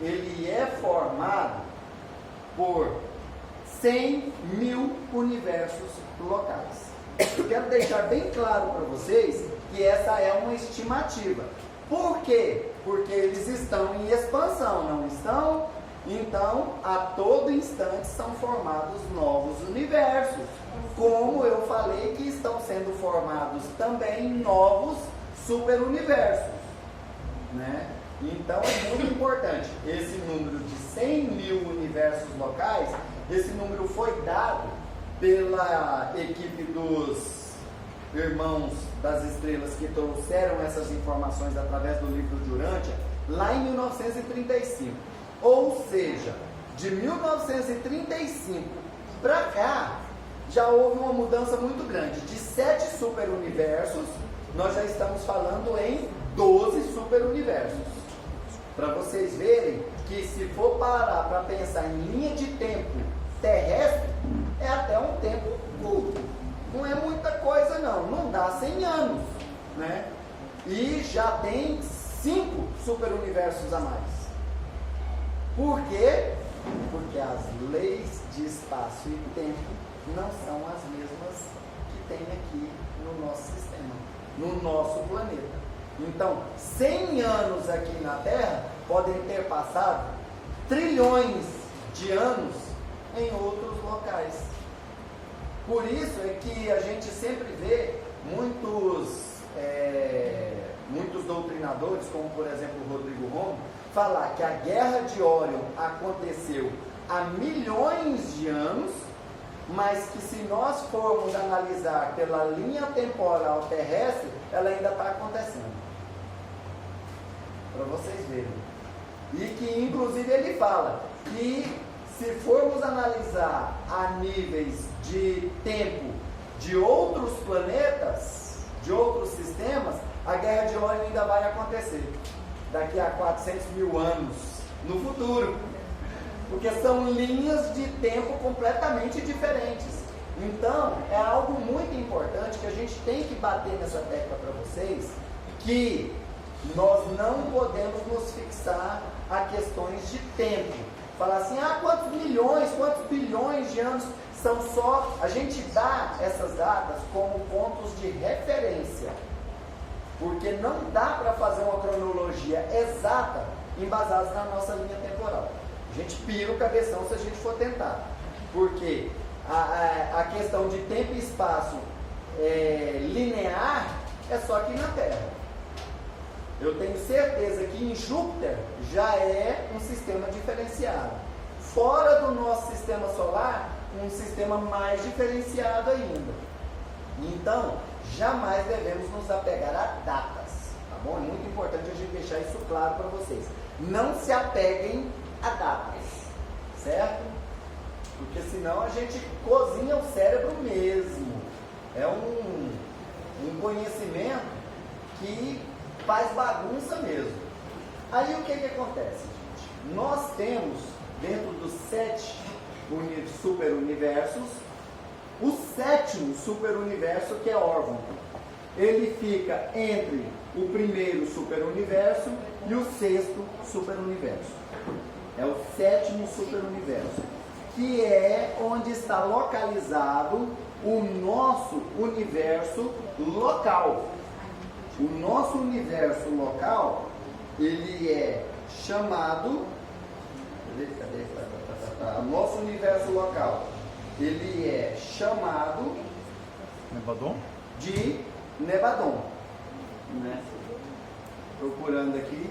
ele é formado por 100 mil universos locais. Eu quero deixar bem claro para vocês que essa é uma estimativa. Por quê? Porque eles estão em expansão, não estão? Então, a todo instante são formados novos universos. Como eu falei que estão sendo formados também novos superuniversos. Né? Então, é muito importante. Esse número de 100 mil universos locais, esse número foi dado pela equipe dos Irmãos das Estrelas que trouxeram essas informações através do livro de Urântia, lá em 1935. Ou seja, de 1935 para cá, já houve uma mudança muito grande. De 7 superuniversos, nós já estamos falando em 12 superuniversos. Para vocês verem que se for parar para pensar em linha de tempo terrestre, é até um tempo curto. Não é muita coisa não dá 100 anos, né? E já tem 5 superuniversos a mais. Por quê? Porque as leis de espaço e tempo não são as mesmas que tem aqui no nosso sistema, no nosso planeta. Então, 100 anos aqui na Terra podem ter passado trilhões de anos em outros locais. Por isso é que a gente sempre vê muitos doutrinadores, como por exemplo o Rodrigo Romo, falar que a Guerra de Órion aconteceu há milhões de anos, mas que se nós formos analisar pela linha temporal terrestre, ela ainda está acontecendo. Para vocês verem. E que inclusive ele fala que se formos analisar a níveis de tempo de outros planetas, de outros sistemas, a Guerra de Órion ainda vai acontecer daqui a 400 mil anos no futuro, porque são linhas de tempo completamente diferentes. Então é algo muito importante que a gente tem que bater nessa tecla para vocês, que nós não podemos nos fixar a questões de tempo. Falar assim, quantos milhões, quantos bilhões de anos? a gente dá essas datas como pontos de referência, porque não dá para fazer uma cronologia exata embasada na nossa linha temporal. A gente pira o cabeção se a gente for tentar, porque a questão de tempo e espaço linear é só aqui na Terra. Eu tenho certeza que em Júpiter já é um sistema diferenciado. Fora do nosso sistema solar, um sistema mais diferenciado ainda. Então, jamais devemos nos apegar a datas, tá bom? É muito importante a gente deixar isso claro para vocês. Não se apeguem a datas, certo? Porque senão a gente cozinha o cérebro mesmo. É um conhecimento que faz bagunça mesmo. Aí o que acontece, gente? Nós temos, dentro dos 7 superuniversos, o 7º superuniverso, que é Orvon. Ele fica entre o primeiro superuniverso e o 6º superuniverso. É o 7º superuniverso, que é onde está localizado o nosso universo local. O nosso universo local, ele é chamado... O nosso universo local, ele é chamado Nebadon? de Nebadon, né? Procurando aqui,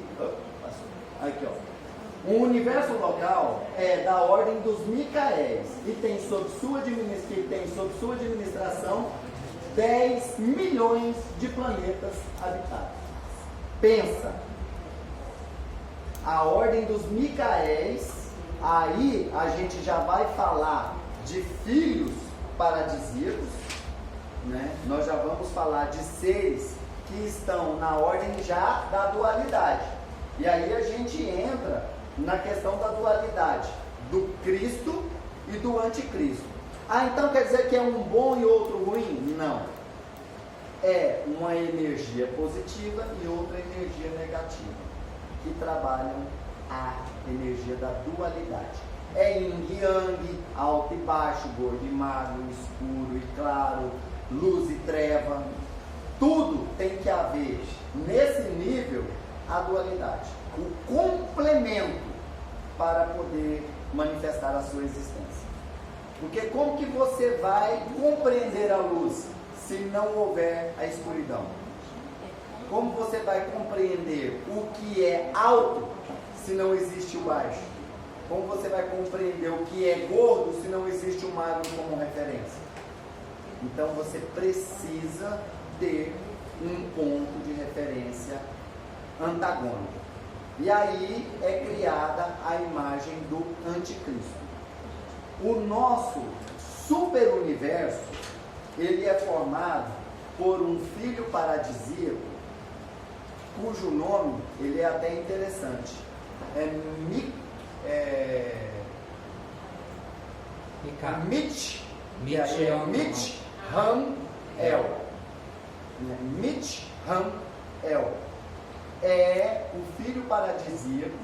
aqui ó. O universo local é da ordem dos Micaéis e tem sob sua administração 10 milhões de planetas habitados. Pensa, a ordem dos Micaéis. Aí a gente já vai falar de filhos paradisíacos, né? Nós já vamos falar de seres que estão na ordem já da dualidade. E aí a gente entra na questão da dualidade do Cristo e do anticristo. Ah, então quer dizer que é um bom e outro ruim? Não. É uma energia positiva e outra energia negativa, que trabalham a energia da dualidade. É yin e yang, alto e baixo, gordo e magro, escuro e claro, luz e treva. Tudo tem que haver nesse nível a dualidade, o complemento para poder manifestar a sua existência. Porque como que você vai compreender a luz se não houver a escuridão? Como você vai compreender o que é alto se não existe o baixo? Como você vai compreender o que é gordo se não existe o magro como referência? Então você precisa ter um ponto de referência antagônico. E aí é criada a imagem do anticristo. O nosso superuniverso, ele é formado por um filho paradisíaco, cujo nome ele é até interessante. Mitch-Ham-El. Mitch-Ham-El é o filho paradisíaco,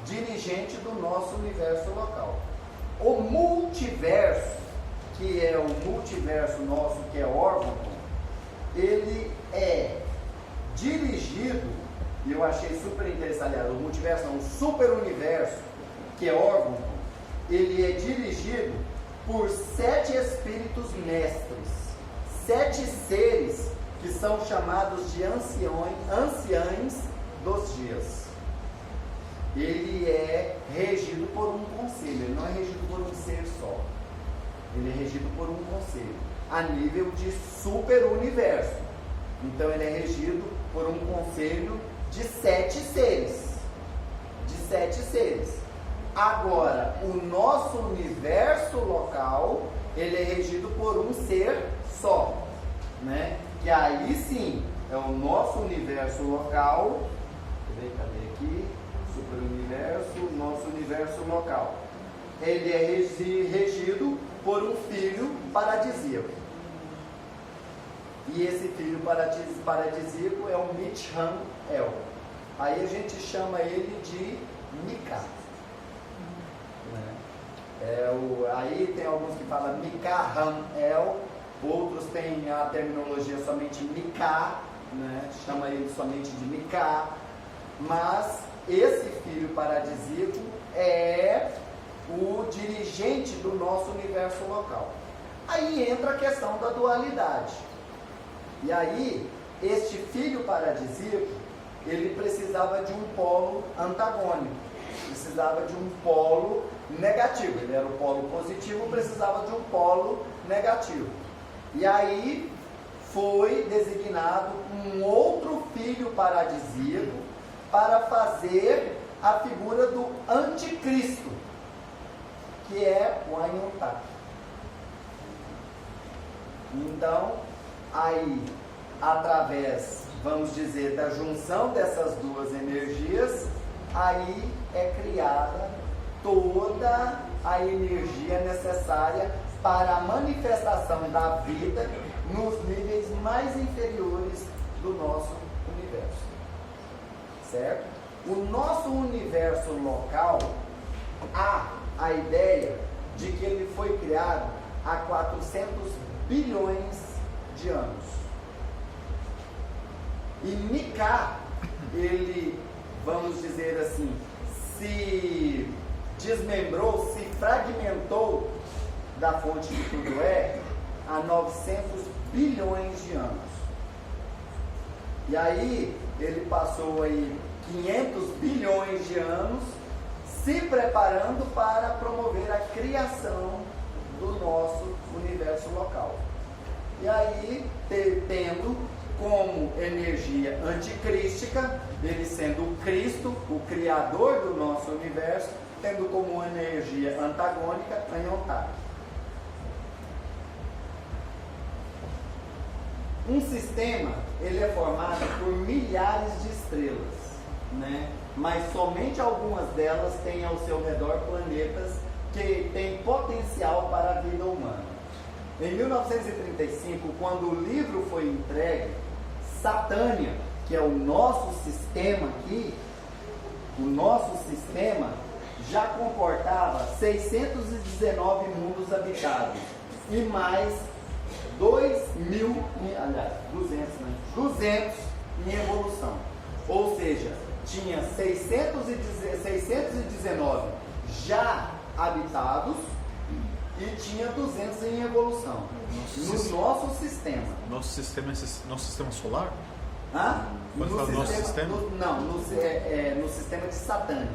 dirigente do nosso universo local. O multiverso, que é o multiverso nosso, que é Orvon, ele é dirigido, e eu achei super interessante, aliás, o multiverso não, o superuniverso, que é Orvon, ele é dirigido por 7 espíritos mestres, 7 seres que são chamados de anciães dos dias. Ele é regido por um conselho, ele não é regido por um ser só. Ele é regido por um conselho, a nível de superuniverso. Então ele é regido por um conselho de 7 seres. De 7 seres. Agora, o nosso universo local, ele é regido por um ser só, né? Que aí sim, é o nosso universo local. Cadê aqui? Superuniverso, nosso universo local. Ele é regido por um filho paradisíaco. E esse filho paradisíaco é o Mitch-Ham-El. Aí a gente chama ele de Mika. Né? Aí tem alguns que falam Mikael, outros têm a terminologia somente Mika, né? Chama ele somente de Mika, mas esse filho paradisíaco é o dirigente do nosso universo local. Aí entra a questão da dualidade. E aí, este filho paradisíaco, ele precisava de um polo antagônico, precisava de um polo negativo. Ele era o polo positivo, precisava de um polo negativo. E aí foi designado um outro filho paradisíaco para fazer a figura do anticristo, que é o Anhunta. Então, aí, através, vamos dizer, da junção dessas duas energias, aí é criada toda a energia necessária para a manifestação da vida nos níveis mais inferiores do nosso universo. Certo? O nosso universo local, há a ideia de que ele foi criado há 400 bilhões de anos. E Mika, ele, vamos dizer assim, se desmembrou, se fragmentou da fonte que tudo é há 900 bilhões de anos. E aí ele passou aí 500 bilhões de anos se preparando para promover a criação do nosso universo local. E aí, tendo como energia anticrística, ele sendo o Cristo, o Criador do nosso universo, tendo como energia antagônica Anhunta. Um sistema, ele é formado por milhares de estrelas, né? Mas somente algumas delas têm ao seu redor planetas que têm potencial para a vida humana. Em 1935, quando o livro foi entregue, Satânia, que é o nosso sistema aqui, o nosso sistema já comportava 619 mundos habitados e mais 200 em evolução. Ou seja, tinha 619 já habitados e tinha 200 em evolução. Nosso sistema. Nosso sistema solar? Hã? Quando fala nosso sistema? No sistema de Satânia.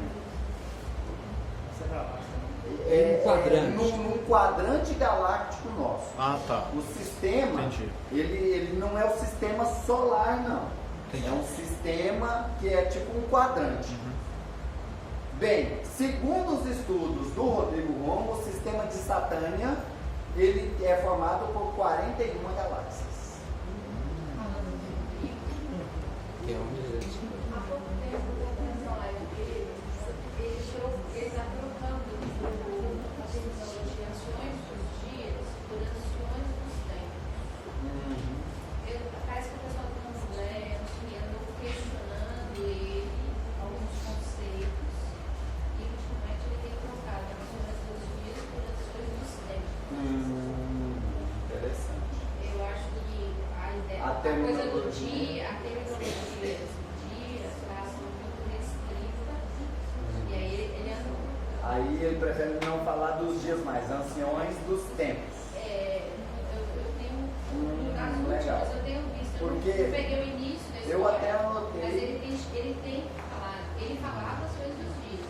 Num quadrante galáctico nosso. Ah, tá. O sistema, ele não é o sistema solar, não. Entendi. É um sistema que é tipo um quadrante. Bem, segundo os estudos do Rodrigo Romo, o sistema de Satânia, ele é formado por 41 galáxias. Há pouco tempo, na live dele, ele está trocando a terminologia ações dos dias por ações dos tempos. Parece que o pessoal está lendo, andou questionando ele, alguns conceitos, e ultimamente ele tem trocado ações dos dias por ações dos tempos. Interessante. Eu acho que a ideia, A a coisa do terminologia. dia, a terminologia do dia, está muito restrita, e aí ele anda. Aí ele prefere não falar dos dias mais anciões dos tempos. Eu tenho nas legal. últimas, eu tenho visto, Porque eu não peguei o início da eu história, até anotei. mas ele falava as coisas dos dias.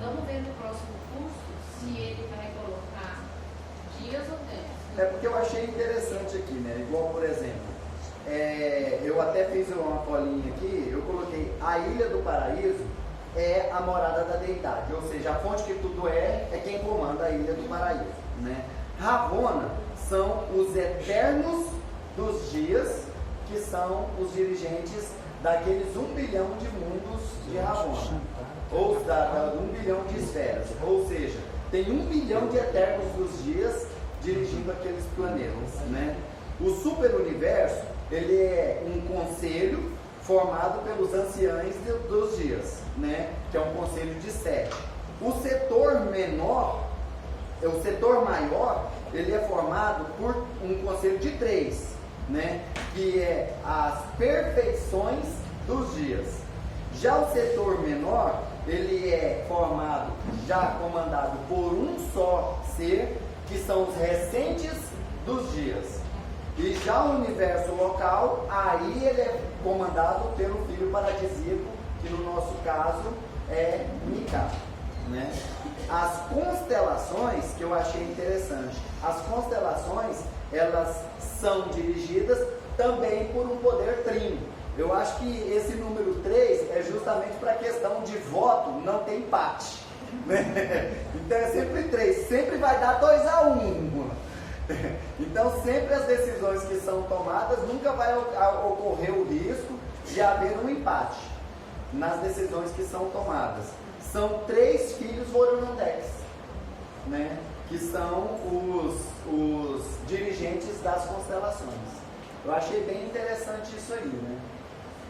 Vamos ver no próximo curso se ele vai colocar dias ou tempos. É porque eu achei interessante aqui, né? Igual, por exemplo, eu até fiz uma colinha aqui, eu coloquei a Ilha do Paraíso é a morada da deidade, ou seja, a fonte que tudo é quem comanda a Ilha do Paraíso, né? Ravona são os eternos dos dias, que são os dirigentes daqueles 1 bilhão de mundos de Ravona, ou 1 bilhão de esferas, ou seja, tem 1 bilhão de eternos dos dias dirigindo aqueles planetas, né? O superuniverso, ele é um conselho formado pelos anciães dos dias, né? Que é um conselho de 7. O setor menor o setor maior, ele é formado por um conceito de 3, né? Que é as perfeições dos dias. Já o setor menor, ele é formado, já comandado por um só ser, que são os recentes dos dias. E já o universo local, aí ele é comandado pelo filho paradisíaco, que no nosso caso é Mika, né? As constelações, que eu achei interessante, as constelações, elas são dirigidas também por um poder trino. Eu acho que esse número 3 é justamente para a questão de voto não ter empate, né? Então é sempre 3, sempre vai dar 2-1. Então sempre as decisões que são tomadas, nunca vai ocorrer o risco de haver um empate nas decisões que são tomadas. São 3 filhos Voronandex, né? Que são os dirigentes das constelações. Eu achei bem interessante isso aí, né?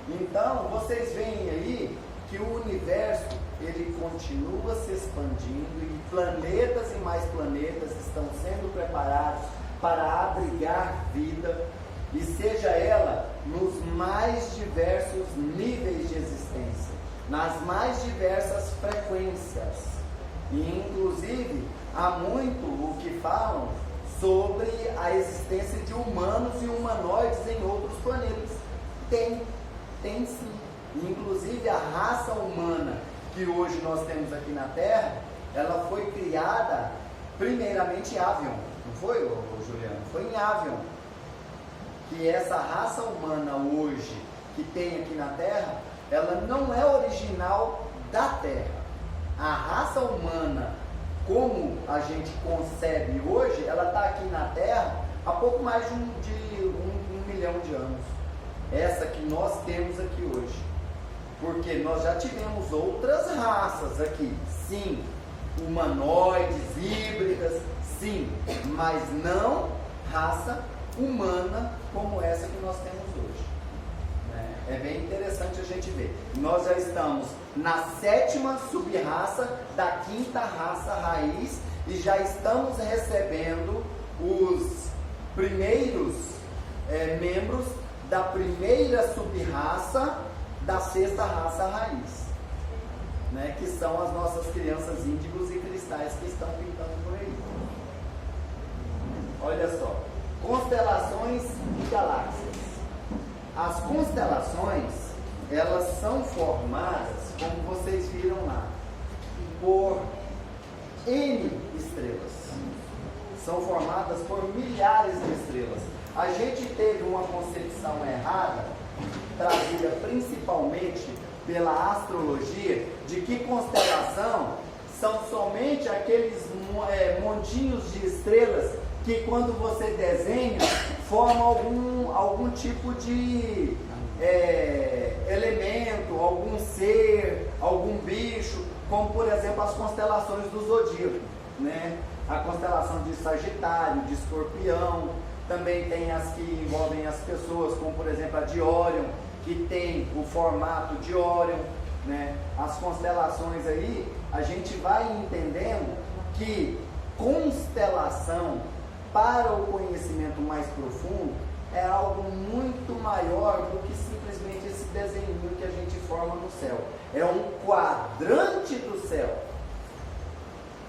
Então, vocês veem aí que o universo, ele continua se expandindo e planetas e mais planetas estão sendo preparados para abrigar vida, e seja ela nos mais diversos níveis de existência, nas mais diversas frequências. E inclusive há muito o que falam sobre a existência de humanos e humanoides em outros planetas. Tem sim. Inclusive a raça humana que hoje nós temos aqui na Terra, ela foi criada primeiramente em Avion. Não foi, Juliano? Foi em Avion. Que essa raça humana hoje que tem aqui na Terra, ela não é original da Terra. A raça humana, como a gente concebe hoje, ela está aqui na Terra há pouco mais de um milhão de anos. Essa que nós temos aqui hoje. Porque nós já tivemos outras raças aqui, sim, humanoides, híbridas, sim, mas não raça humana como essa que nós temos hoje. É bem interessante a gente ver. Nós já estamos na 7ª sub-raça da 5ª raça raiz e já estamos recebendo os primeiros membros da primeira sub-raça da 6ª raça raiz, né? Que são as nossas crianças índigos e cristais que estão pintando por aí. Olha só, constelações e galáxias. As constelações, elas são formadas, como vocês viram lá, por N estrelas. São formadas por milhares de estrelas. A gente teve uma concepção errada, trazida principalmente pela astrologia, de que constelação são somente aqueles montinhos de estrelas que quando você desenha, formam algum tipo de elemento, algum ser, algum bicho, como por exemplo as constelações do zodíaco, né? A constelação de Sagitário, de Escorpião, também tem as que envolvem as pessoas, como por exemplo a de Órion, que tem o formato de Órion, né? As constelações aí, a gente vai entendendo que constelação, para o conhecimento mais profundo, é algo muito maior do que simplesmente esse desenho que a gente forma no céu. É um quadrante do céu.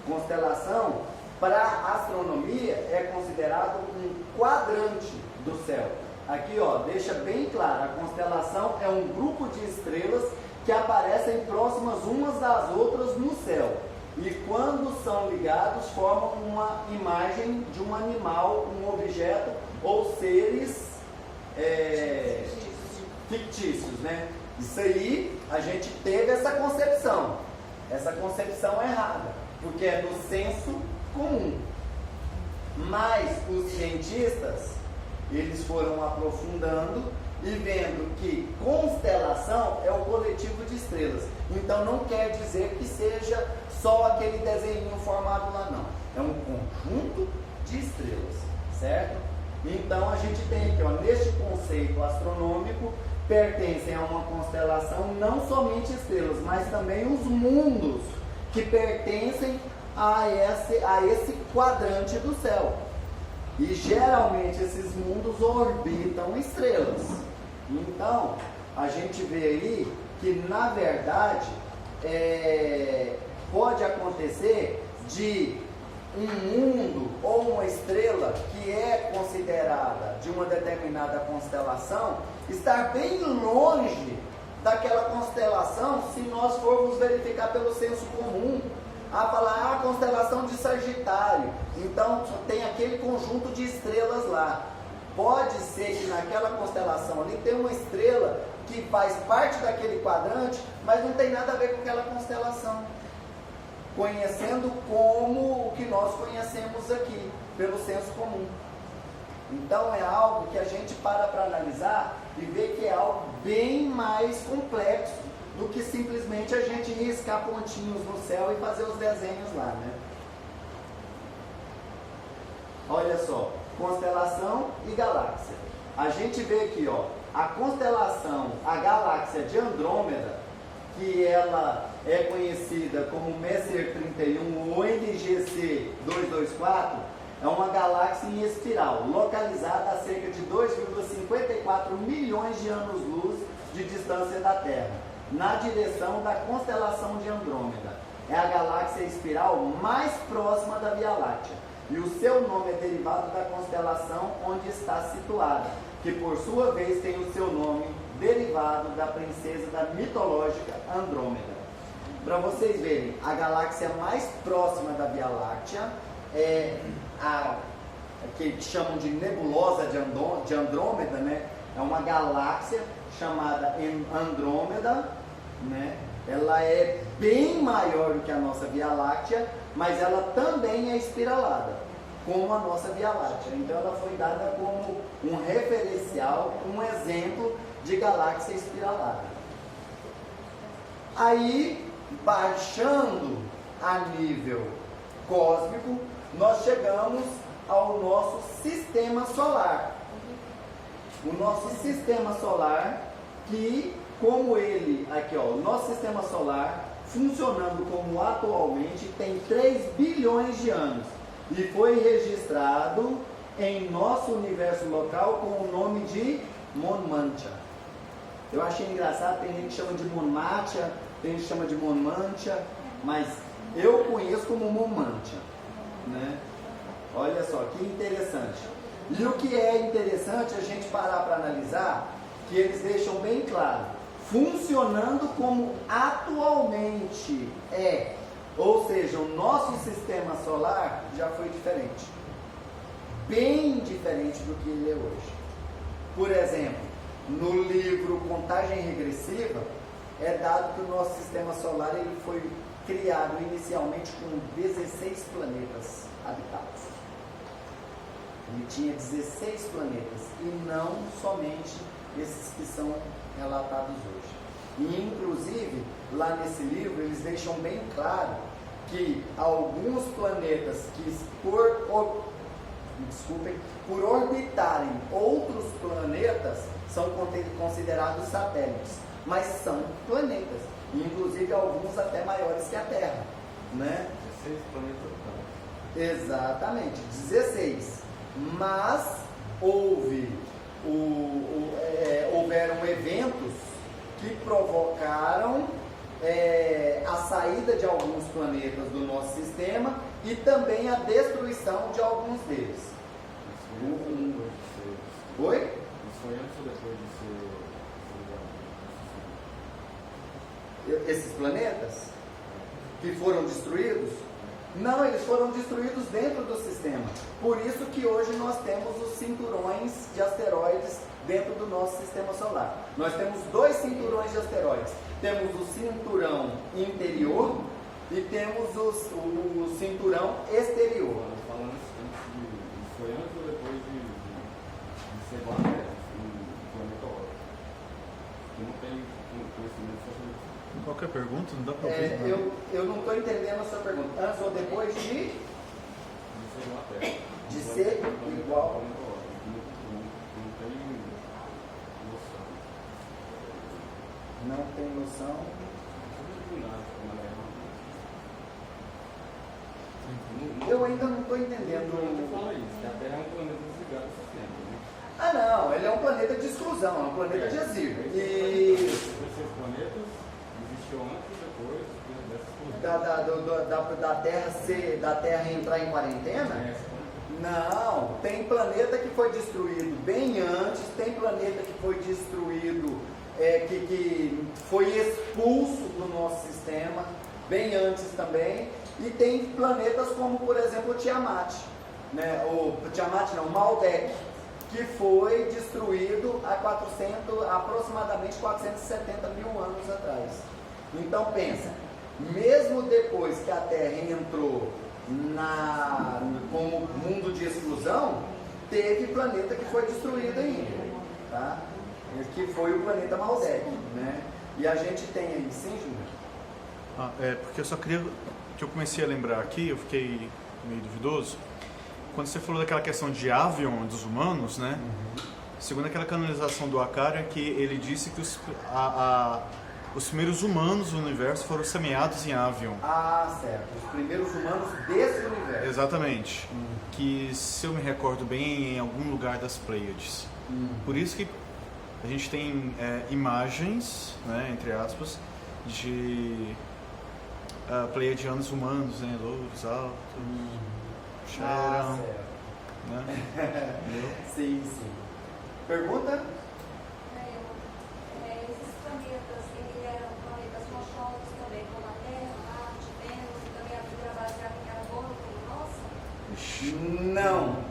Constelação, para a astronomia, é considerado um quadrante do céu. Aqui, ó, deixa bem claro, a constelação é um grupo de estrelas que aparecem próximas umas das outras no céu. E quando são ligados, formam uma imagem de um animal, um objeto ou seres fictícios, né? Isso aí, a gente teve essa concepção errada, porque é do senso comum. Mas os cientistas, eles foram aprofundando e vendo que constelação é o coletivo de estrelas. Então não quer dizer que seja só aquele desenho formado lá, não. É um conjunto de estrelas, certo? Então a gente tem aqui, ó, neste conceito astronômico, pertencem a uma constelação não somente estrelas, mas também os mundos que pertencem a esse quadrante do céu. E geralmente esses mundos orbitam estrelas. Então, a gente vê aí que, na verdade, pode acontecer de um mundo ou uma estrela que é considerada de uma determinada constelação estar bem longe daquela constelação, se nós formos verificar pelo senso comum, a falar a constelação de Sagitário, então tem aquele conjunto de estrelas lá. Pode ser que naquela constelação ali tem uma estrela que faz parte daquele quadrante, mas não tem nada a ver com aquela constelação, conhecendo como o que nós conhecemos aqui, pelo senso comum. Então é algo que a gente para analisar e ver que é algo bem mais complexo do que simplesmente a gente riscar pontinhos no céu e fazer os desenhos lá, né? Olha só, constelação e galáxia. A gente vê aqui, ó, a constelação, a galáxia de Andrômeda, que ela é conhecida como Messier 31 ou NGC 224, é uma galáxia em espiral, localizada a cerca de 2,54 milhões de anos-luz de distância da Terra, na direção da constelação de Andrômeda. É a galáxia espiral mais próxima da Via Láctea, e o seu nome é derivado da constelação onde está situada, que por sua vez tem o seu nome derivado da princesa da mitológica Andrômeda. Para vocês verem, a galáxia mais próxima da Via Láctea é a que chamam de nebulosa de Andrômeda, né? É uma galáxia chamada Andrômeda, né? Ela é bem maior do que a nossa Via Láctea, mas ela também é espiralada, como a nossa Via Láctea. Então ela foi dada como um referencial, um exemplo de galáxia espiralada. Aí, baixando a nível cósmico, nós chegamos ao nosso sistema solar. O nosso sistema solar, que como ele, aqui ó, o nosso sistema solar, funcionando como atualmente, tem 3 bilhões de anos e foi registrado em nosso universo local com o nome de Monmancha. Eu achei engraçado, tem gente que chama de Monmacha, tem gente que chama de Monmancha, mas eu conheço como Monmancha, né? Olha só, que interessante. E o que é interessante a gente parar para analisar, que eles deixam bem claro, funcionando como atualmente é, ou seja, o nosso sistema solar já foi diferente, bem diferente do que ele é hoje. Por exemplo, no livro Contagem Regressiva, é dado que o nosso sistema solar ele foi criado inicialmente com 16 planetas habitados. Ele tinha 16 planetas e não somente esses que são relatados hoje. E inclusive, lá nesse livro, eles deixam bem claro que alguns planetas que por orbitarem outros planetas são considerados satélites, mas são planetas, e inclusive alguns até maiores que a Terra, né? 16 planetas. Exatamente, 16. Mas houveram eventos que provocaram a saída de alguns planetas do nosso sistema e também a destruição de alguns deles. Oi? Isso foi antes ou depois de ser... Esses planetas que foram destruídos? Não, eles foram destruídos dentro do sistema. Por isso que hoje nós temos os cinturões de asteroides dentro do nosso sistema solar. Nós temos 2 cinturões de asteroides. Temos o cinturão interior e temos o cinturão exterior. Falando foi antes ou depois de ser lá, um planeta óbvio? Que não tem conhecimento sobre isso. Qualquer pergunta, não dá para ouvir. Eu não estou entendendo a sua pergunta. Antes ou depois de ser igual à Terra. De ser igual. Não tem noção. Não tem noção. estou O planeta entendendo. fala isso, que a Terra é um planeta desligado do sistema, né? Ah, não, ele é um planeta de exclusão, é um planeta de exílio. E Esses planetas existiam antes e depois dessa explosão. da Terra entrar em quarentena? Não, tem planeta que foi destruído bem antes, tem planeta que foi destruído, que foi expulso do nosso sistema bem antes também, e tem planetas como, por exemplo, o Tiamat, né? O Tiamat não, o Maldek, que foi destruído há aproximadamente 470 mil anos atrás. Então pensa, mesmo depois que a Terra entrou como mundo de exclusão, teve planeta que foi destruído ainda, tá? Que foi o planeta Maldek, né? E a gente tem aí, sim, Júnior? Porque eu só queria que eu comecei a lembrar aqui, eu fiquei meio duvidoso, quando você falou daquela questão de Avion, dos humanos, né? Segundo aquela canonização do Akarian, que ele disse que os primeiros humanos do universo foram semeados em Avion. Ah, certo. Os primeiros humanos desse universo. Exatamente. Que, se eu me recordo bem, em algum lugar das Pleiades. Por isso que a gente tem imagens, né, entre aspas, de pleiadianos humanos, né, louros, altos, cheiram, certo. né? Entendeu? Sim. Pergunta? Esses planetas, eles eram planetas rochosos também, como a Terra, Marte, Vênus, e também a vida baseada em carbono como nossa? Não.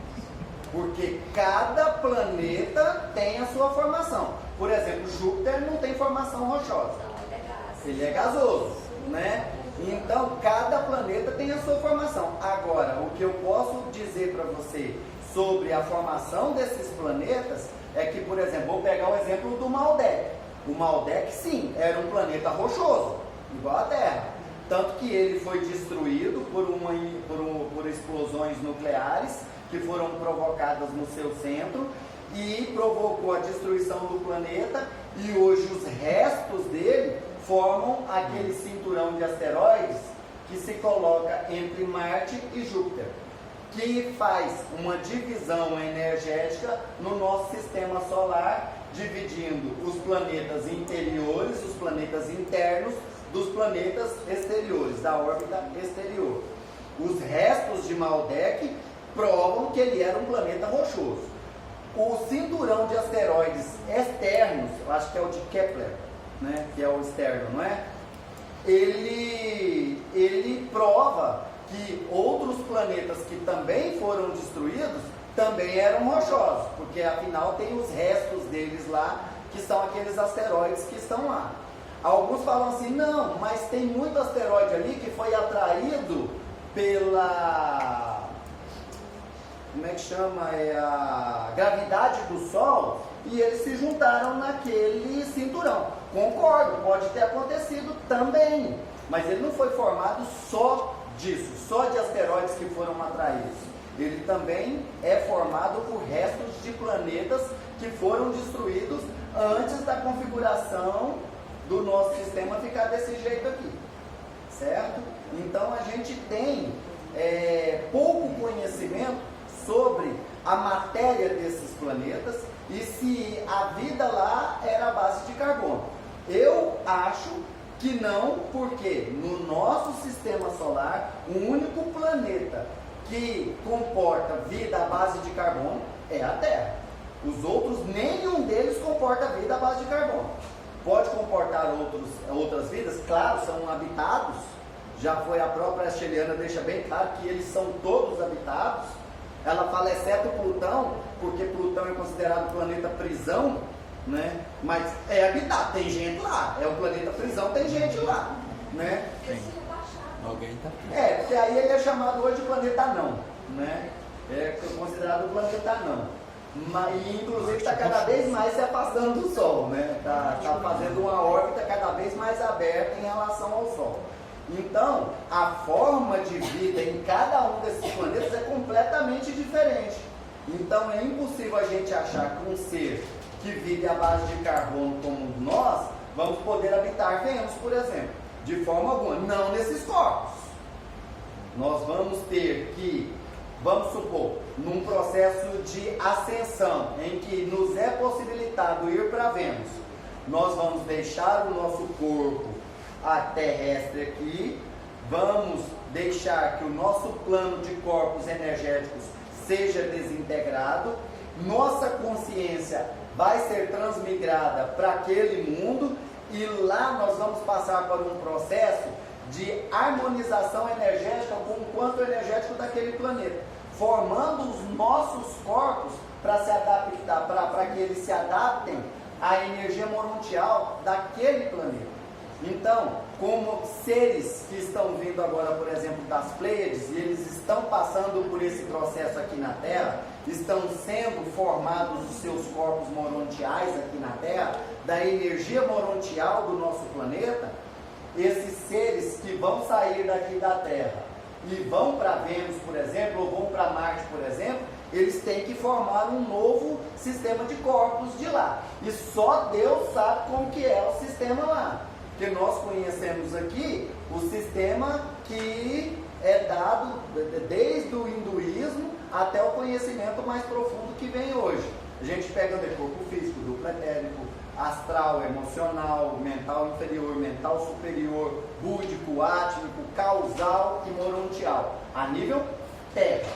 Porque cada planeta tem a sua formação. Por exemplo, Júpiter não tem formação rochosa. Não, ele é gás. Ele é gasoso, né? Então, cada planeta tem a sua formação. Agora, o que eu posso dizer para você sobre a formação desses planetas é que, por exemplo, vou pegar o exemplo do Maldek. O Maldek, sim, era um planeta rochoso, igual a Terra. Tanto que ele foi destruído por explosões nucleares que foram provocadas no seu centro e provocou a destruição do planeta, e hoje os restos dele formam aquele cinturão de asteroides que se coloca entre Marte e Júpiter, que faz uma divisão energética no nosso sistema solar, dividindo os planetas interiores, os planetas internos, dos planetas exteriores, da órbita exterior. Os restos de Maldek provam que ele era um planeta rochoso. O cinturão de asteroides externos, eu acho que é o de Kepler, né, que é o externo, não é? Ele prova que outros planetas que também foram destruídos também eram rochosos, porque afinal tem os restos deles lá, que são aqueles asteroides que estão lá. Alguns falam assim, não, mas tem muito asteroide ali que foi atraído pela, como é que chama, a gravidade do Sol, e eles se juntaram naquele cinturão. Concordo, pode ter acontecido também, mas ele não foi formado só disso, só de asteroides que foram atraídos. Ele também é formado por restos de planetas que foram destruídos antes da configuração do nosso sistema ficar desse jeito aqui, certo? Então a gente tem pouco conhecimento sobre a matéria desses planetas e se a vida lá era a base de carbono. Eu acho que não, porque no nosso sistema solar, o único planeta que comporta vida à base de carbono é a Terra. Os outros, nenhum deles comporta vida à base de carbono. Pode comportar outras vidas, claro, são habitados. Já foi a própria Sheliana, deixa bem claro que eles são todos habitados. Ela fala exceto Plutão, porque Plutão é considerado planeta prisão, né? Mas é habitado, tem gente lá. É o planeta prisão, tem gente lá, né? Alguém tá Porque aí ele é chamado hoje de planeta anão, né? É considerado planeta anão. E inclusive está cada vez mais se afastando do Sol, né? Tá fazendo uma órbita cada vez mais aberta em relação ao Sol. Então, a forma de vida em cada um desses planetas é completamente diferente. Então, é impossível a gente achar que um ser que vive à base de carbono como nós, vamos poder habitar Vênus, por exemplo. De forma alguma, não nesses corpos. Nós vamos ter que vamos supor, num processo de ascensão, em que nos é possibilitado ir para Vênus, nós vamos deixar o nosso corpo terrestre aqui, vamos deixar que o nosso plano de corpos energéticos seja desintegrado, nossa consciência vai ser transmigrada para aquele mundo e lá nós vamos passar por um processo de harmonização energética com o quanto energético daquele planeta, formando os nossos corpos para se adaptar, para que eles se adaptem à energia morontial daquele planeta. Então, como seres que estão vindo agora, por exemplo, das Pleiades, e eles estão passando por esse processo aqui na Terra, estão sendo formados os seus corpos morontiais aqui na Terra, da energia morontial do nosso planeta, esses seres que vão sair daqui da Terra e vão para Vênus, por exemplo, ou vão para Marte, por exemplo, eles têm que formar um novo sistema de corpos de lá. E só Deus sabe como que é o sistema lá. Porque nós conhecemos aqui o sistema que é dado desde o hinduísmo até o conhecimento mais profundo que vem hoje. A gente pega o corpo físico, duplo etérico, astral, emocional, mental inferior, mental superior, búdico, átmico, causal e morontial, a nível terra,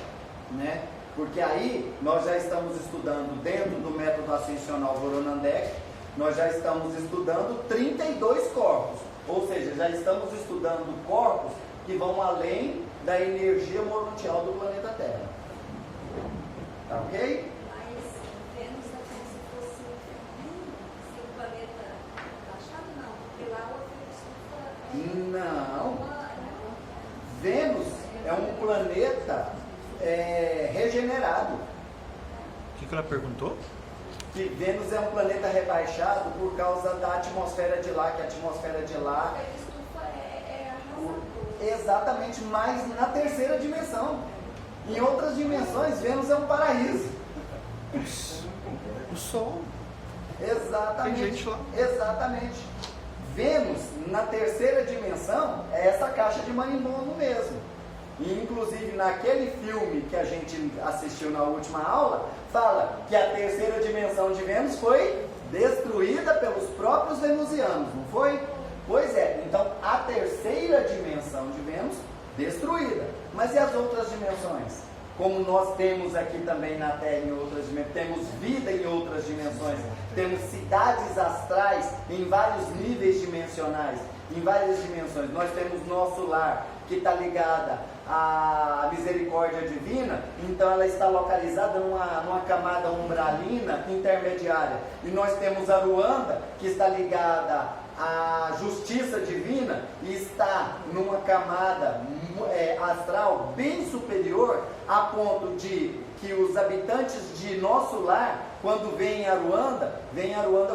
né? Porque aí nós já estamos estudando dentro do método ascensional Voronandek, nós já estamos estudando 32 corpos, ou seja, já estamos estudando corpos que vão além da energia morontial do planeta Terra. Tá ok? Mas Vênus é como se fosse um planeta baixado, não, porque lá o estufa Não. Vênus é um planeta regenerado. O que ela perguntou? Que Vênus é um planeta rebaixado por causa da atmosfera de lá, que a atmosfera de lá... a estufa é arrasador. Exatamente, mas na terceira dimensão. Em outras dimensões, Vênus é um paraíso. O Sol. Exatamente. Tem gente lá. Exatamente. Vênus, na terceira dimensão, é essa caixa de marimbondo mesmo. E, inclusive, naquele filme que a gente assistiu na última aula, fala que a terceira dimensão de Vênus foi destruída pelos próprios venusianos, não foi? Pois é, então a terceira dimensão de Vênus, destruída. Mas e as outras dimensões? Como nós temos aqui também na Terra em outras dimensões, temos vida em outras dimensões, temos cidades astrais em vários níveis dimensionais, em várias dimensões. Nós temos nosso lar, que está ligada à misericórdia divina, então ela está localizada numa camada umbralina intermediária. E nós temos a Ruanda, que está ligada à justiça divina e está numa camada astral bem superior, a ponto de que os habitantes de nosso lar, quando veem a Ruanda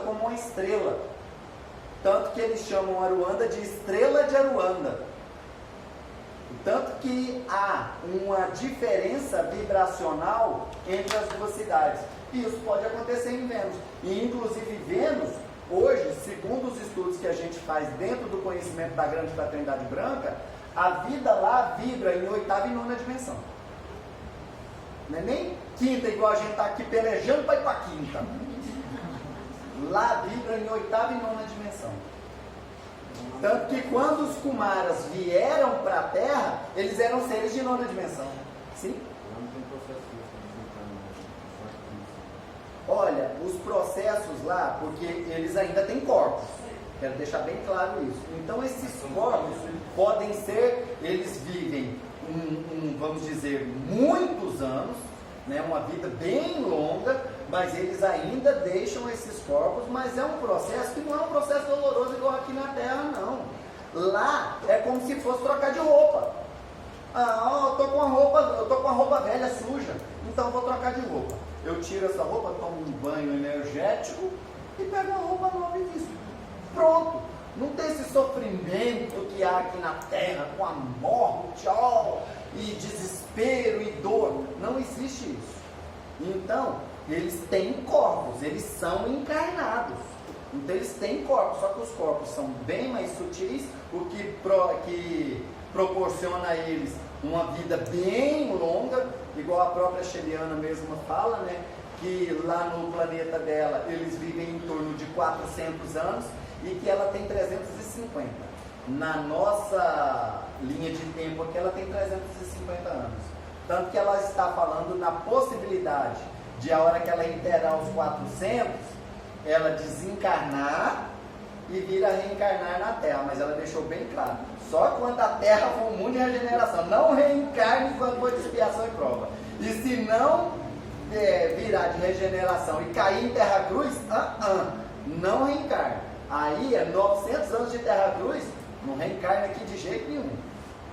como uma estrela. Tanto que eles chamam a Ruanda de estrela de Aruanda. Tanto que há uma diferença vibracional entre as duas cidades. E isso pode acontecer em Vênus. E inclusive Vênus, hoje, segundo os estudos que a gente faz dentro do conhecimento da grande fraternidade branca, a vida lá vibra em 8ª e 9ª dimensão. Não é nem quinta, igual a gente está aqui pelejando para ir para a quinta. Lá vibra em 8ª e 9ª dimensão. Tanto que quando os Kumaras vieram para a Terra, eles eram seres de 9ª dimensão. Sim? Olha, os processos lá, porque eles ainda têm corpos. Quero deixar bem claro isso. Então esses corpos podem ser, eles vivem, vamos dizer, muitos anos, né, uma vida bem longa, mas eles ainda deixam esses corpos, mas é um processo que não é um processo doloroso igual aqui na Terra, não. Lá é como se fosse trocar de roupa. Eu tô com a roupa velha suja, então eu vou trocar de roupa. Eu tiro essa roupa, tomo um banho energético e pego uma roupa nova e visto. Pronto. Não tem esse sofrimento que há aqui na Terra, com a morte, e desespero e dor. Não existe isso. Então, eles têm corpos, eles são encarnados. Então eles têm corpos, só que os corpos são bem mais sutis, o que proporciona a eles uma vida bem longa, igual a própria Sheliana mesma fala, né? Que lá no planeta dela eles vivem em torno de 400 anos e que ela tem 350. Na nossa linha de tempo aqui ela tem 350 anos. Tanto que ela está falando na possibilidade de a hora que ela inteirar os 400, ela desencarnar e vir a reencarnar na Terra. Mas ela deixou bem claro, só quando a Terra for um mundo de regeneração. Não reencarne quando for de expiação e prova. E se não virar de regeneração e cair em Terra Cruz, não reencarne. Aí é 900 anos de Terra Cruz, não reencarna aqui de jeito nenhum.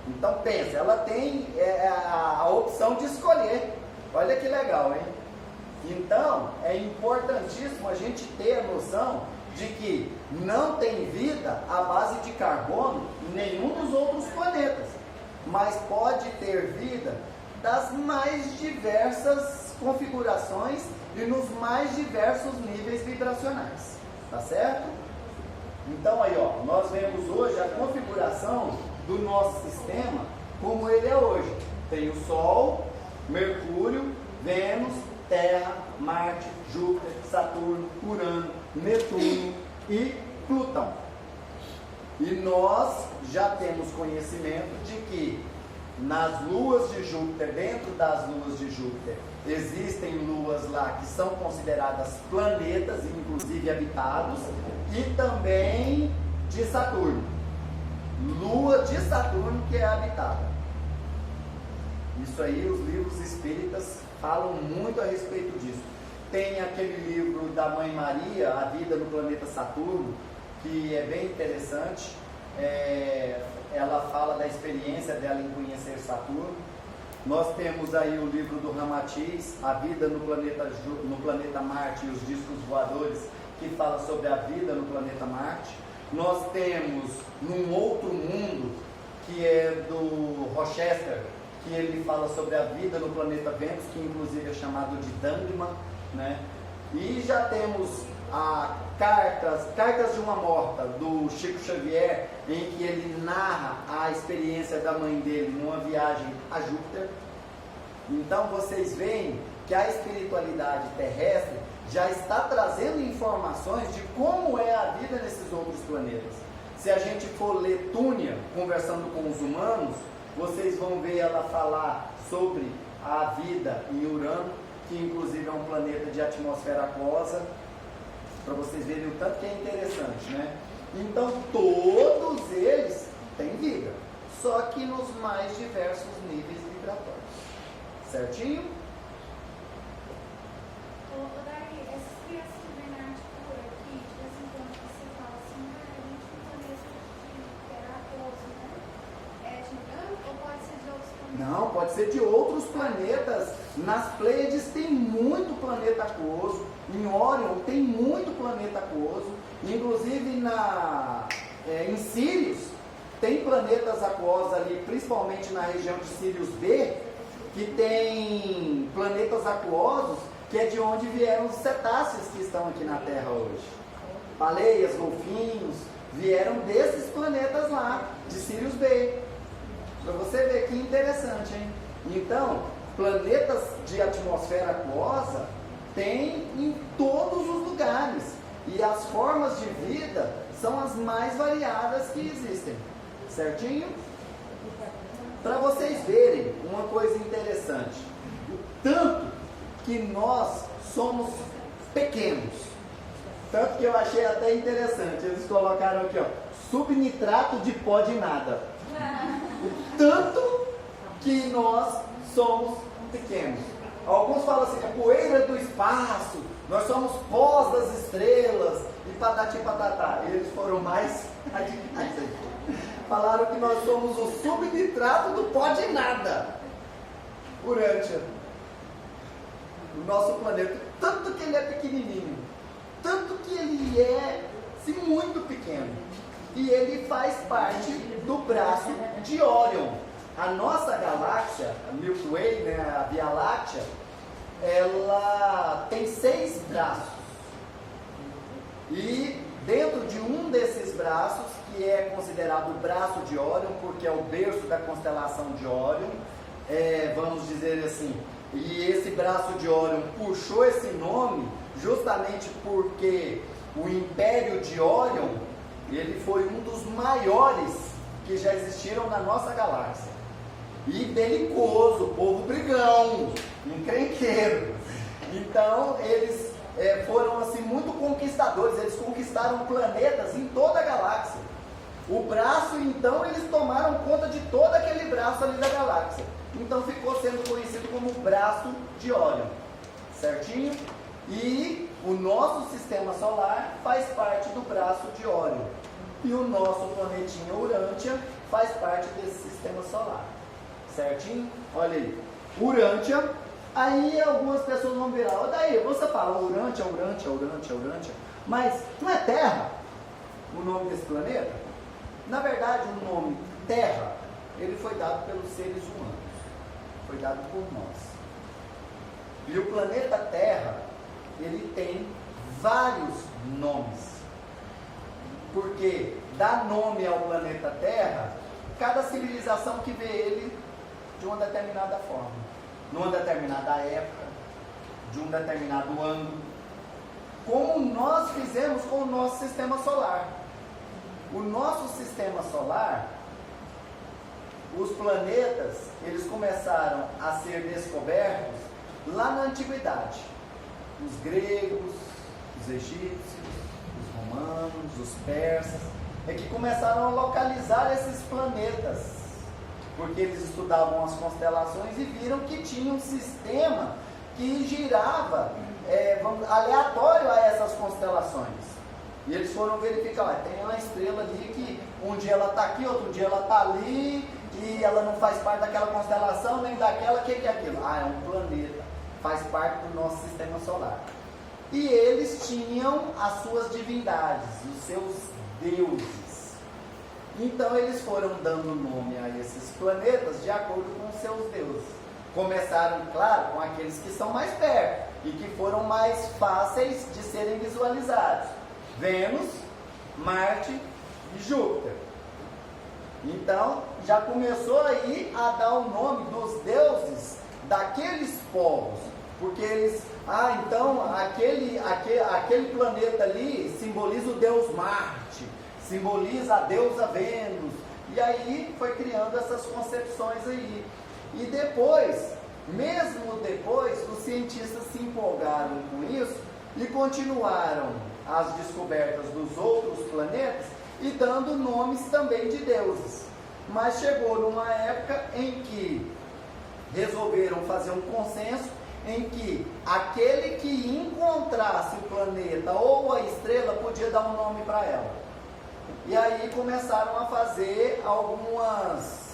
Então pensa, ela tem a opção de escolher. Olha que legal, hein? Então é importantíssimo a gente ter a noção de que não tem vida à base de carbono em nenhum dos outros planetas, mas pode ter vida das mais diversas configurações e nos mais diversos níveis vibracionais, tá certo? Então aí, ó, nós vemos hoje a configuração do nosso sistema como ele é hoje. Tem o Sol, Mercúrio, Vênus, Terra, Marte, Júpiter, Saturno, Urano, Netuno e Plutão. E nós já temos conhecimento de que nas luas de Júpiter, dentro das luas de Júpiter, existem luas lá que são consideradas planetas, inclusive habitados, e também de Saturno. Lua de Saturno que é habitada. Isso aí, os livros espíritas falam muito a respeito disso. Tem aquele livro da Mãe Maria, A Vida no Planeta Saturno, que é bem interessante. Ela fala da experiência dela em conhecer Saturno. Nós temos aí o livro do Ramatiz, A Vida no Planeta Marte e os Discos Voadores, que fala sobre a vida no planeta Marte. Nós temos Num Outro Mundo, que é do Rochester, que ele fala sobre a vida no planeta Vênus, que inclusive é chamado de Dangman, né? E já temos Cartas de uma Morta, do Chico Xavier, em que ele narra a experiência da mãe dele numa viagem a Júpiter. Então vocês veem que a espiritualidade terrestre já está trazendo informações de como é a vida nesses outros planetas. Se a gente for ler Túnia, conversando com os humanos, vocês vão ver ela falar sobre a vida em Urano, que inclusive é um planeta de atmosfera aquosa, para vocês verem o tanto que é interessante, né? Então todos eles têm vida, só que nos mais diversos níveis vibratórios. Certinho? Daí, essas crianças que vêm na arte pura aqui, de vez em quando você fala assim, a gente não conhece de Teratoso, né? É de Urano ou pode ser de outros planetas? Não, pode ser de outros planetas. Nas Pleiades tem muito planeta aquoso, em Órion tem muito planeta aquoso, inclusive em Sírius tem planetas aquosos ali, principalmente na região de Sírius B, que tem planetas aquosos, que é de onde vieram os cetáceos que estão aqui na Terra hoje. Baleias, golfinhos, vieram desses planetas lá, de Sírius B. Para você ver que interessante, hein? Então, planetas de atmosfera aquosa tem em todos os lugares. E as formas de vida são as mais variadas que existem. Certinho? Para vocês verem uma coisa interessante. O tanto que nós somos pequenos. Tanto que eu achei até interessante. Eles colocaram aqui, ó, subnitrato de pó de nada. O tanto que nós somos pequenos. Alguns falam assim, a poeira do espaço, nós somos pós das estrelas, e patati patatá. Eles foram mais radicais aqui. Falaram que nós somos o subnitrato do pó de nada. Urântia. O nosso planeta, tanto que ele é pequenininho, tanto que ele é muito pequeno. E ele faz parte do braço de Órion. A nossa galáxia, a Milky Way, né, a Via Láctea, ela tem 6 braços. E dentro de um desses braços, que é considerado o braço de Órion, porque é o berço da constelação de Órion, vamos dizer assim, e esse braço de Órion puxou esse nome justamente porque o Império de Órion, ele foi um dos maiores que já existiram na nossa galáxia. E belicoso, povo brigão, encrenqueiro. Então, eles foram assim muito conquistadores, eles conquistaram planetas em toda a galáxia. O braço, então, eles tomaram conta de todo aquele braço ali da galáxia. Então, ficou sendo conhecido como o braço de Órion. Certinho? E o nosso sistema solar faz parte do braço de Órion. E o nosso planetinha Urântia faz parte desse sistema solar. Certinho? Olha aí. Urântia. Aí algumas pessoas vão virar. Daí, você fala Urântia, Urântia, Urântia, Urântia. Mas não é Terra o nome desse planeta? Na verdade, o nome Terra, ele foi dado pelos seres humanos. Foi dado por nós. E o planeta Terra, ele tem vários nomes. Porque dá nome ao planeta Terra cada civilização que vê ele de uma determinada forma, numa determinada época, de um determinado ângulo, como nós fizemos com o nosso sistema solar. O nosso sistema solar, os planetas, eles começaram a ser descobertos lá na antiguidade. Os gregos, os egípcios, os romanos, os persas, é que começaram a localizar esses planetas, porque eles estudavam as constelações e viram que tinha um sistema que girava aleatório a essas constelações. E eles foram verificar, tem uma estrela ali que um dia ela está aqui, outro dia ela está ali, e ela não faz parte daquela constelação, nem daquela, o que é aquilo? É um planeta, faz parte do nosso sistema solar. E eles tinham as suas divindades, os seus deuses. Então eles foram dando nome a esses planetas de acordo com os seus deuses. Começaram, claro, com aqueles que são mais perto e que foram mais fáceis de serem visualizados: Vênus, Marte e Júpiter. Então já começou aí a dar o nome dos deuses daqueles povos, porque eles, então aquele planeta ali simboliza o deus Marte, simboliza a deusa Vênus, e aí foi criando essas concepções aí. E depois, mesmo depois, os cientistas se empolgaram com isso e continuaram as descobertas dos outros planetas e dando nomes também de deuses. Mas chegou numa época em que resolveram fazer um consenso em que aquele que encontrasse o planeta ou a estrela podia dar um nome para ela. E aí começaram a fazer algumas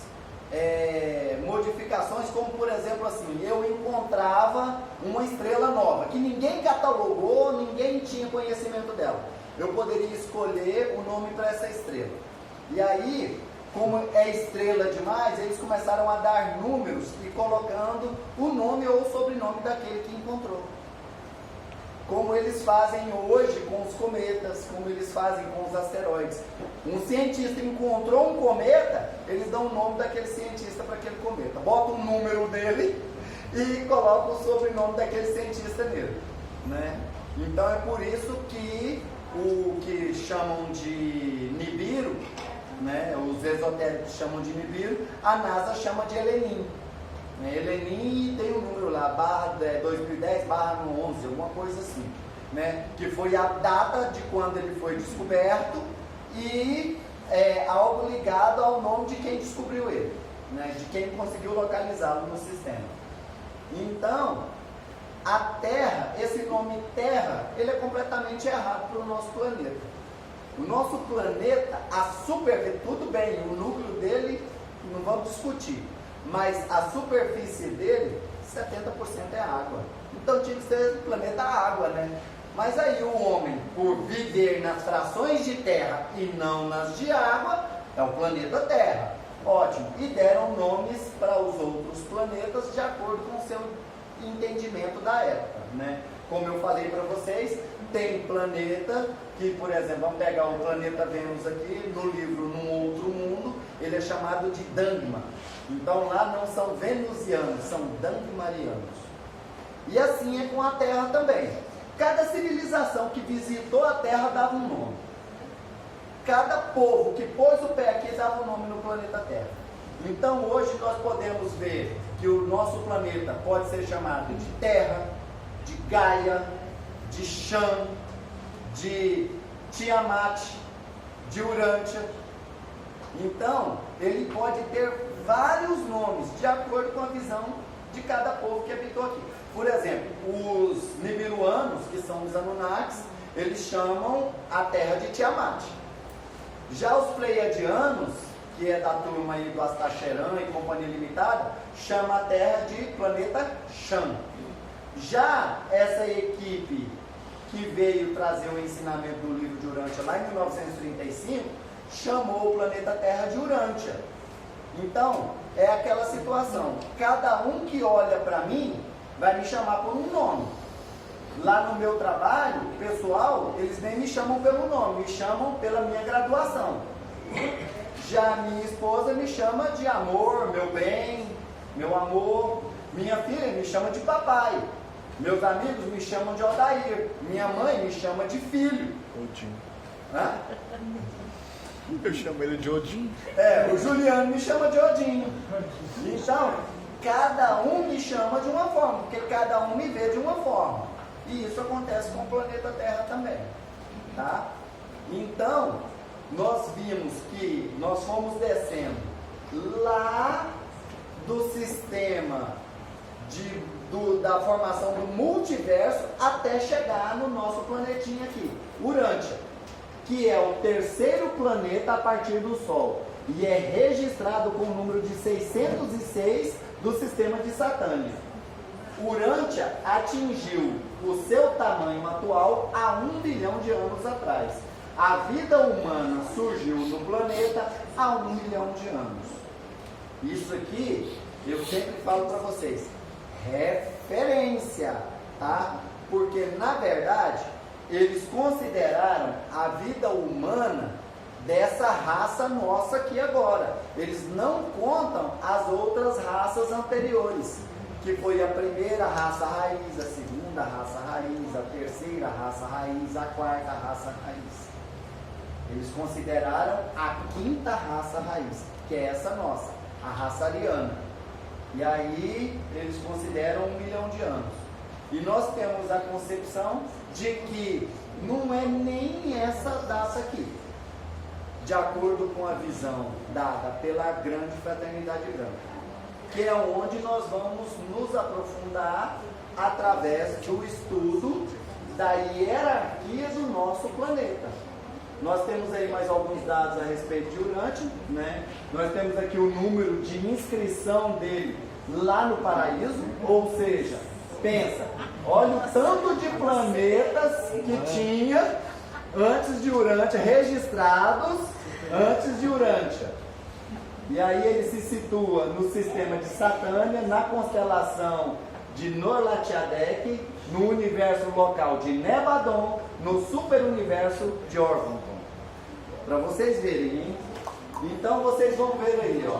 modificações, como por exemplo assim, eu encontrava uma estrela nova, que ninguém catalogou, ninguém tinha conhecimento dela. Eu poderia escolher o nome para essa estrela. E aí, como é estrela demais, eles começaram a dar números e colocando o nome ou o sobrenome daquele que encontrou. Como eles fazem hoje com os cometas, como eles fazem com os asteroides. Um cientista encontrou um cometa, eles dão o nome daquele cientista para aquele cometa. Bota o número dele e coloca o sobrenome daquele cientista nele, né? Então é por isso que o que chamam de Nibiru, né, os esotéricos chamam de Nibiru, a NASA chama de Elenin. Elenin tem um número lá, 2010/11, alguma coisa assim, né, que foi a data de quando ele foi descoberto e algo ligado ao nome de quem descobriu ele, né, de quem conseguiu localizá-lo no sistema. Então, a Terra, esse nome Terra, ele é completamente errado para o nosso planeta. O nosso planeta, tudo bem, o núcleo dele não vamos discutir, mas a superfície dele, 70% é água. Então tinha que ser planeta água, né? Mas aí o homem, por viver nas frações de terra e não nas de água, é o planeta Terra. Ótimo. E deram nomes para os outros planetas de acordo com o seu entendimento da época, né? Como eu falei para vocês, tem planeta que, por exemplo, vamos pegar o planeta Vênus aqui, no livro Num Outro Mundo, ele é chamado de Dangma. Então lá não são venusianos, são dangmarianos. E assim é com a Terra também. Cada civilização que visitou a Terra dava um nome. Cada povo que pôs o pé aqui dava um nome no planeta Terra. Então hoje nós podemos ver que o nosso planeta pode ser chamado de Terra, de Gaia, de Shan, de Tiamat, de Urântia. Então, ele pode ter vários nomes, de acordo com a visão de cada povo que habitou aqui. Por exemplo, os nibiruanos, que são os Anunnakis, eles chamam a Terra de Tiamat. Já os Pleiadianos, que é da turma aí do Astacheran e Companhia Limitada, chama a Terra de planeta Shan. Já essa equipe que veio trazer o ensinamento do livro de Urântia lá em 1935, chamou o planeta Terra de Urântia. Então, é aquela situação, cada um que olha para mim vai me chamar por um nome. Lá no meu trabalho, pessoal, eles nem me chamam pelo nome, me chamam pela minha graduação. Já minha esposa me chama de amor, meu bem, meu amor. Minha filha me chama de papai. Meus amigos me chamam de Odair. Minha mãe me chama de filho. Odin. Hã? Eu chamo ele de Odin. O Juliano me chama de Odin. Então, cada um me chama de uma forma, porque cada um me vê de uma forma. E isso acontece com o planeta Terra também. Tá? Então, nós vimos que nós fomos descendo lá do sistema da formação do multiverso até chegar no nosso planetinha aqui, Urântia, que é o terceiro planeta a partir do Sol e é registrado com o número de 606 do sistema de Satânia. Urântia atingiu o seu tamanho atual há 1 bilhão de anos atrás. A vida humana surgiu no planeta há 1 milhão de anos. Isso aqui, eu sempre falo para vocês, referência, tá? Porque, na verdade, eles consideraram a vida humana dessa raça nossa aqui agora. Eles não contam as outras raças anteriores, que foi a primeira raça raiz, a segunda raça raiz, a terceira raça raiz, a quarta raça raiz. Eles consideraram a 5ª raça raiz, que é essa nossa, a raça ariana. E aí eles consideram 1 milhão de anos. E nós temos a concepção de que não é nem essa data aqui, de acordo com a visão dada pela grande fraternidade branca, que é onde nós vamos nos aprofundar através do estudo da hierarquia do nosso planeta. Nós temos aí mais alguns dados a respeito de Urântia, né? Nós temos aqui o número de inscrição dele lá no paraíso, ou seja, pensa, olha o tanto de planetas que tinha antes de Urântia, registrados antes de Urântia. E aí ele se situa no sistema de Satânia, na constelação de Norlatiadec, no universo local de Nebadon, no superuniverso de Orvonton. Para vocês verem, hein? Então vocês vão ver aí, ó,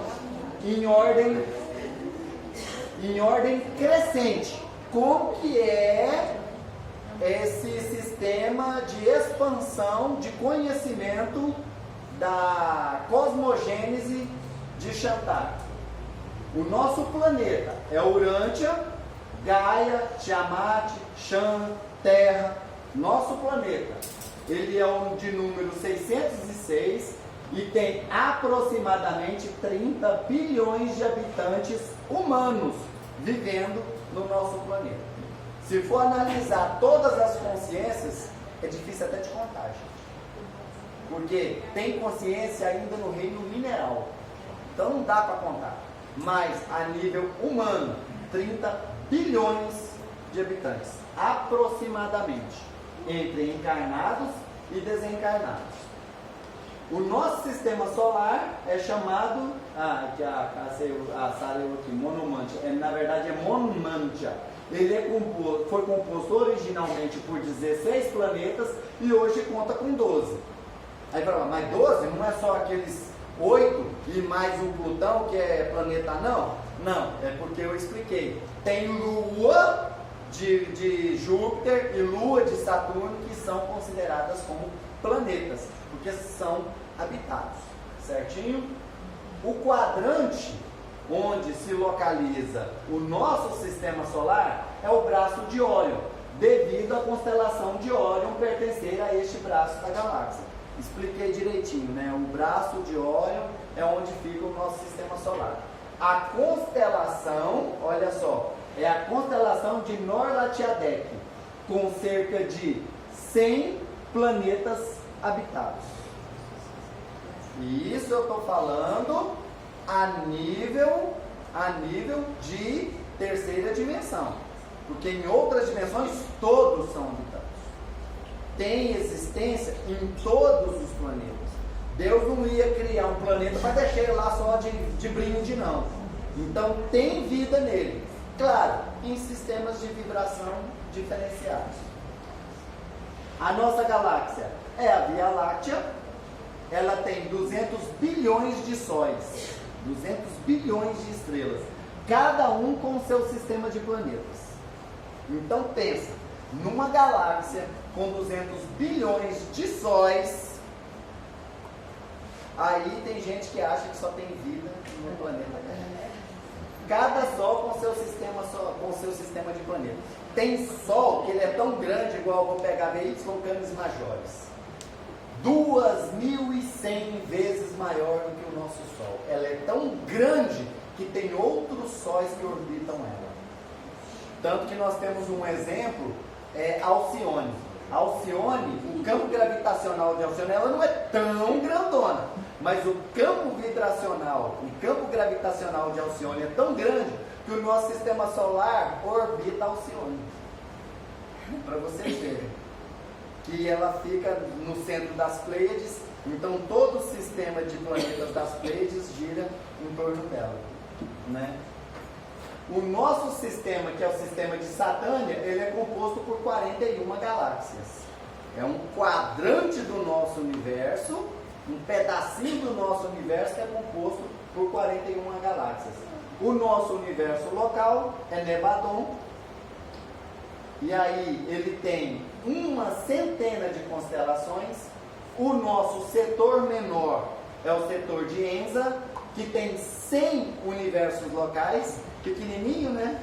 em ordem crescente, como que é esse sistema de expansão de conhecimento da cosmogênese de Shantar. O nosso planeta é Urântia, Gaia, Tiamat, Shan, Terra. Nosso planeta, ele é um de número 606 e tem aproximadamente 30 bilhões de habitantes humanos vivendo no nosso planeta. Se for analisar todas as consciências, é difícil até de contar, gente. Porque tem consciência ainda no reino mineral. Então não dá para contar. Mas a nível humano, 30 bilhões de habitantes, aproximadamente, entre encarnados e desencarnados. O nosso sistema solar é chamado, que a Sareu aqui, Monomantia, na verdade é Monumantia, foi composto originalmente por 16 planetas e hoje conta com 12. Aí fala, mas 12 não é só aqueles 8 e mais o Plutão que é planeta não? Não, é porque eu expliquei. Tem lua de Júpiter e lua de Saturno que são consideradas como planetas, porque são habitados, certinho? O quadrante onde se localiza o nosso sistema solar é o braço de Órion, devido à constelação de Órion pertencer a este braço da galáxia. Expliquei direitinho, né? O braço de Órion é onde fica o nosso sistema solar. A constelação, olha só, é a constelação de Nor-Latiadeq, com cerca de 100 planetas habitados. E isso eu estou falando a nível de terceira dimensão, porque em outras dimensões todos são habitados. Tem existência em todos os planetas. Deus não ia criar um planeta para deixar ele lá só de brinde, não. Então tem vida nele, claro, em sistemas de vibração diferenciados. A nossa galáxia é a Via Láctea. Ela tem 200 bilhões de sóis, 200 bilhões de estrelas, cada um com o seu sistema de planetas. Então pensa, numa galáxia com 200 bilhões de sóis, aí tem gente que acha que só tem vida no planeta Terra. Cada sol com seu sistema de planetas. Tem sol que ele é tão grande, igual eu vou pegar VX com Canis Majores, 2.100 vezes maior do que o nosso Sol. Ela é tão grande que tem outros sóis que orbitam ela. Tanto que nós temos um exemplo, Alcione. Alcione, o campo gravitacional de Alcione, ela não é tão grandona, mas o campo vibracional, o campo gravitacional de Alcione é tão grande que o nosso sistema solar orbita Alcione. Para vocês verem que ela fica no centro das Pleiades, então todo o sistema de planetas das Pleiades gira em torno dela, né? O nosso sistema, que é o sistema de Satânia, ele é composto por 41 galáxias. É um quadrante do nosso universo, um pedacinho do nosso universo que é composto por 41 galáxias. O nosso universo local é Nebadon, e aí ele tem uma centena de constelações. O nosso setor menor é o setor de Enza, que tem 100 universos locais, pequenininho, né?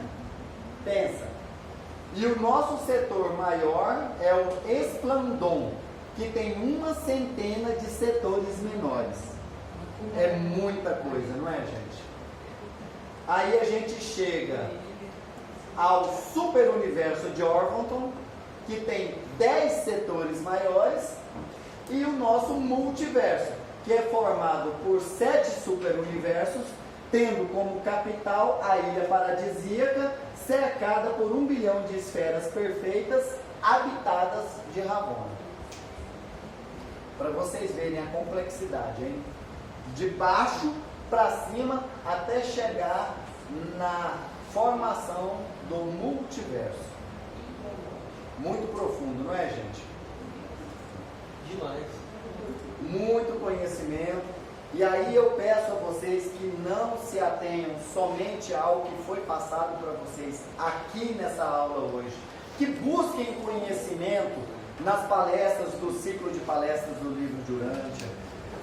Pensa. E o nosso setor maior é o Esplandon, que tem uma centena de setores menores. É muita coisa, não é, gente? Aí a gente chega ao super universo de Orvonton, que tem 10 setores maiores, e o nosso multiverso, que é formado por 7 superuniversos, tendo como capital a ilha paradisíaca, cercada por 1 bilhão de esferas perfeitas, habitadas de Ravonna. Para vocês verem a complexidade, hein? De baixo para cima, até chegar na formação do multiverso. Muito profundo, não é, gente? Demais. Muito conhecimento. E aí eu peço a vocês que não se atenham somente ao que foi passado para vocês aqui nessa aula hoje. Que busquem conhecimento nas palestras do ciclo de palestras do livro de Urântia.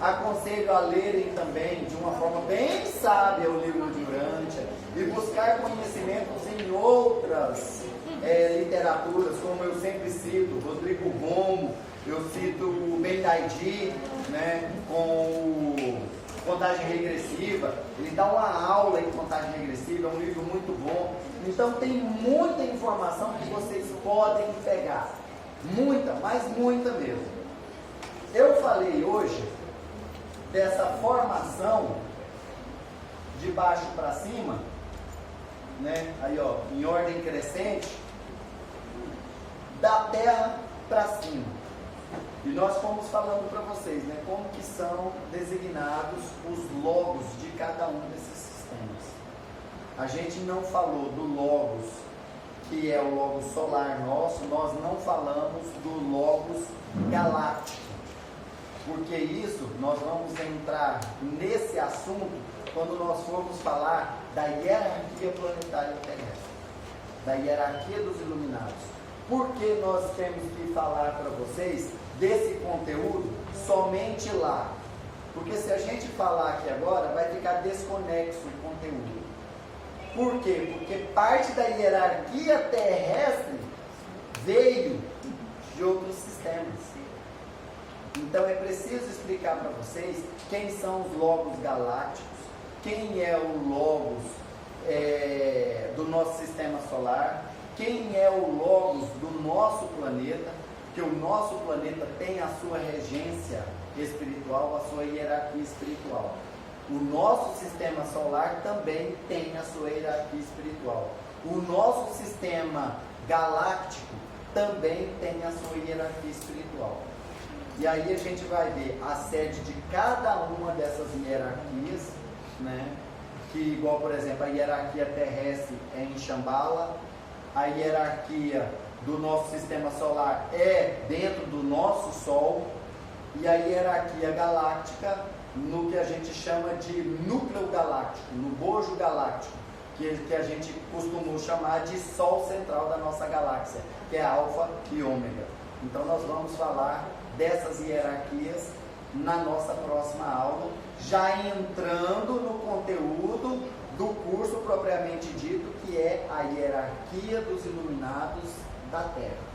Aconselho a lerem também de uma forma bem sábia o livro de Urântia e buscar conhecimentos em outras literaturas, como eu sempre cito, Rodrigo Romo, eu cito o Bendaidi, né, com contagem regressiva. Ele dá uma aula em contagem regressiva, é um livro muito bom. Então tem muita informação que vocês podem pegar, muita, mas muita mesmo. Eu falei hoje dessa formação de baixo para cima, né? Aí ó, em ordem crescente, da terra para cima. E nós fomos falando para vocês, né, como que são designados os logos de cada um desses sistemas. A gente não falou do logos que é o logos solar nosso, nós não falamos do logos galáctico. Porque isso, nós vamos entrar nesse assunto quando nós formos falar da hierarquia planetária terrestre, da hierarquia dos iluminados. Por que nós temos que falar para vocês desse conteúdo somente lá? Porque se a gente falar aqui agora, vai ficar desconexo o conteúdo. Por quê? Porque parte da hierarquia terrestre veio de outros sistemas. Então é preciso explicar para vocês quem são os logos galácticos, quem é o logos do nosso sistema solar, quem é o logos do nosso planeta, que o nosso planeta tem a sua regência espiritual, a sua hierarquia espiritual. O nosso sistema solar também tem a sua hierarquia espiritual. O nosso sistema galáctico também tem a sua hierarquia espiritual. E aí a gente vai ver a sede de cada uma dessas hierarquias, né? Que igual, por exemplo, a hierarquia terrestre é em Shambhala, a hierarquia do nosso sistema solar é dentro do nosso Sol, e a hierarquia galáctica no que a gente chama de núcleo galáctico, no bojo galáctico, que a gente costumou chamar de Sol central da nossa galáxia, que é Alfa e Ômega. Então nós vamos falar dessas hierarquias na nossa próxima aula, já entrando no conteúdo do curso propriamente dito, que é a hierarquia dos iluminados da Terra.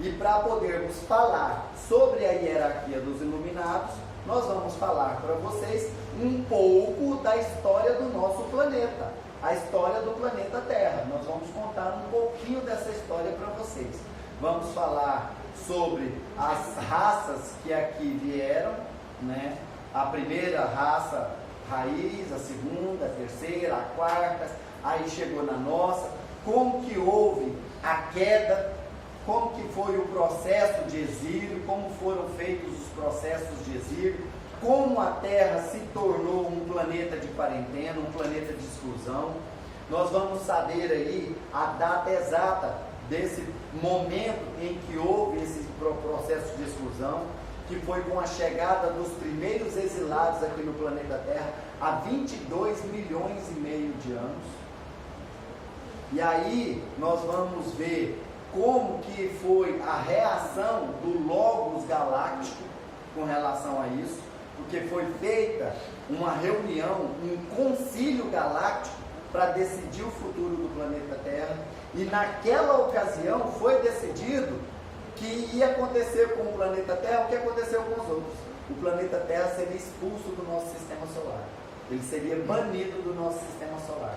E para podermos falar sobre a hierarquia dos iluminados, nós vamos falar para vocês um pouco da história do nosso planeta, a história do planeta Terra. Nós vamos contar um pouquinho dessa história para vocês. Vamos falar sobre as raças que aqui vieram, né? A primeira raça raiz, a segunda, a terceira, a quarta, aí chegou na nossa, como que houve a queda, como que foi o processo de exílio, como foram feitos os processos de exílio, como a Terra se tornou um planeta de quarentena, um planeta de exclusão. Nós vamos saber aí a data exata desse momento em que houve esse processo de exclusão, que foi com a chegada dos primeiros exilados aqui no planeta Terra há 22 milhões e meio de anos. E aí nós vamos ver como que foi a reação do Logos Galáctico com relação a isso, porque foi feita uma reunião, um concílio galáctico para decidir o futuro do planeta Terra, e naquela ocasião foi decidido que ia acontecer com o planeta Terra o que aconteceu com os outros. O planeta Terra seria expulso do nosso sistema solar, ele seria banido do nosso sistema solar.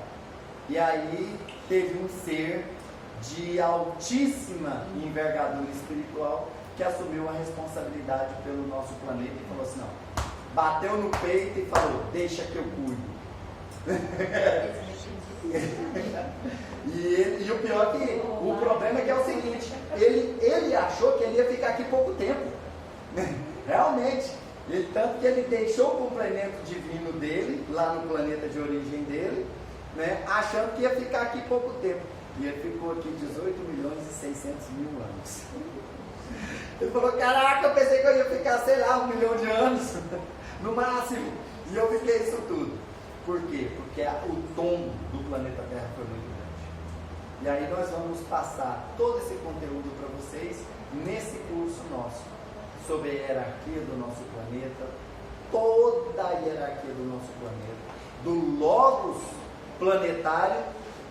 E aí teve um ser de altíssima envergadura espiritual que assumiu a responsabilidade pelo nosso planeta e falou assim: não, bateu no peito e falou, deixa que eu cuido. E o pior é que o problema é que é o seguinte, ele achou que ele ia ficar aqui pouco tempo. Realmente, tanto que ele deixou o complemento divino dele lá no planeta de origem dele, né, achando que ia ficar aqui pouco tempo. E ele ficou aqui 18 milhões e 600 mil anos. Ele falou, caraca, eu pensei que eu ia ficar, sei lá, 1 milhão de anos, no máximo. E eu fiquei isso tudo. Por quê? Porque o tombo do planeta Terra foi muito grande. E aí nós vamos passar todo esse conteúdo para vocês nesse curso nosso, sobre a hierarquia do nosso planeta, toda a hierarquia do nosso planeta, do logos planetário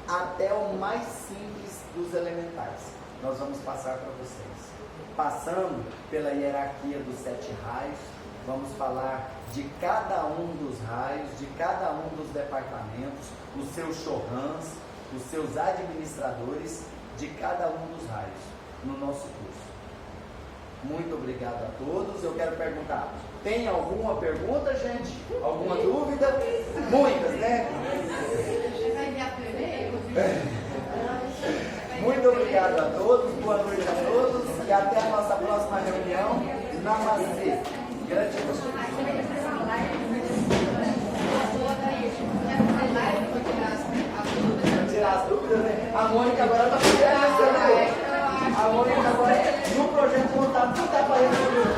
até o mais simples dos elementais. Nós vamos passar para vocês. Passando pela hierarquia dos 7 raios, vamos falar de cada um dos raios, de cada um dos departamentos, os seus chorrãs, os seus administradores de cada um dos raios no nosso curso. Muito obrigado a todos. Eu quero perguntar, tem alguma pergunta, gente? Alguma dúvida? Muitas, né? Muito obrigado a todos, boa noite a todos e até a nossa próxima reunião. Namastê. Gratidão. Tirar as dúvidas, né? A Mônica agora está Aqui tá aparecendo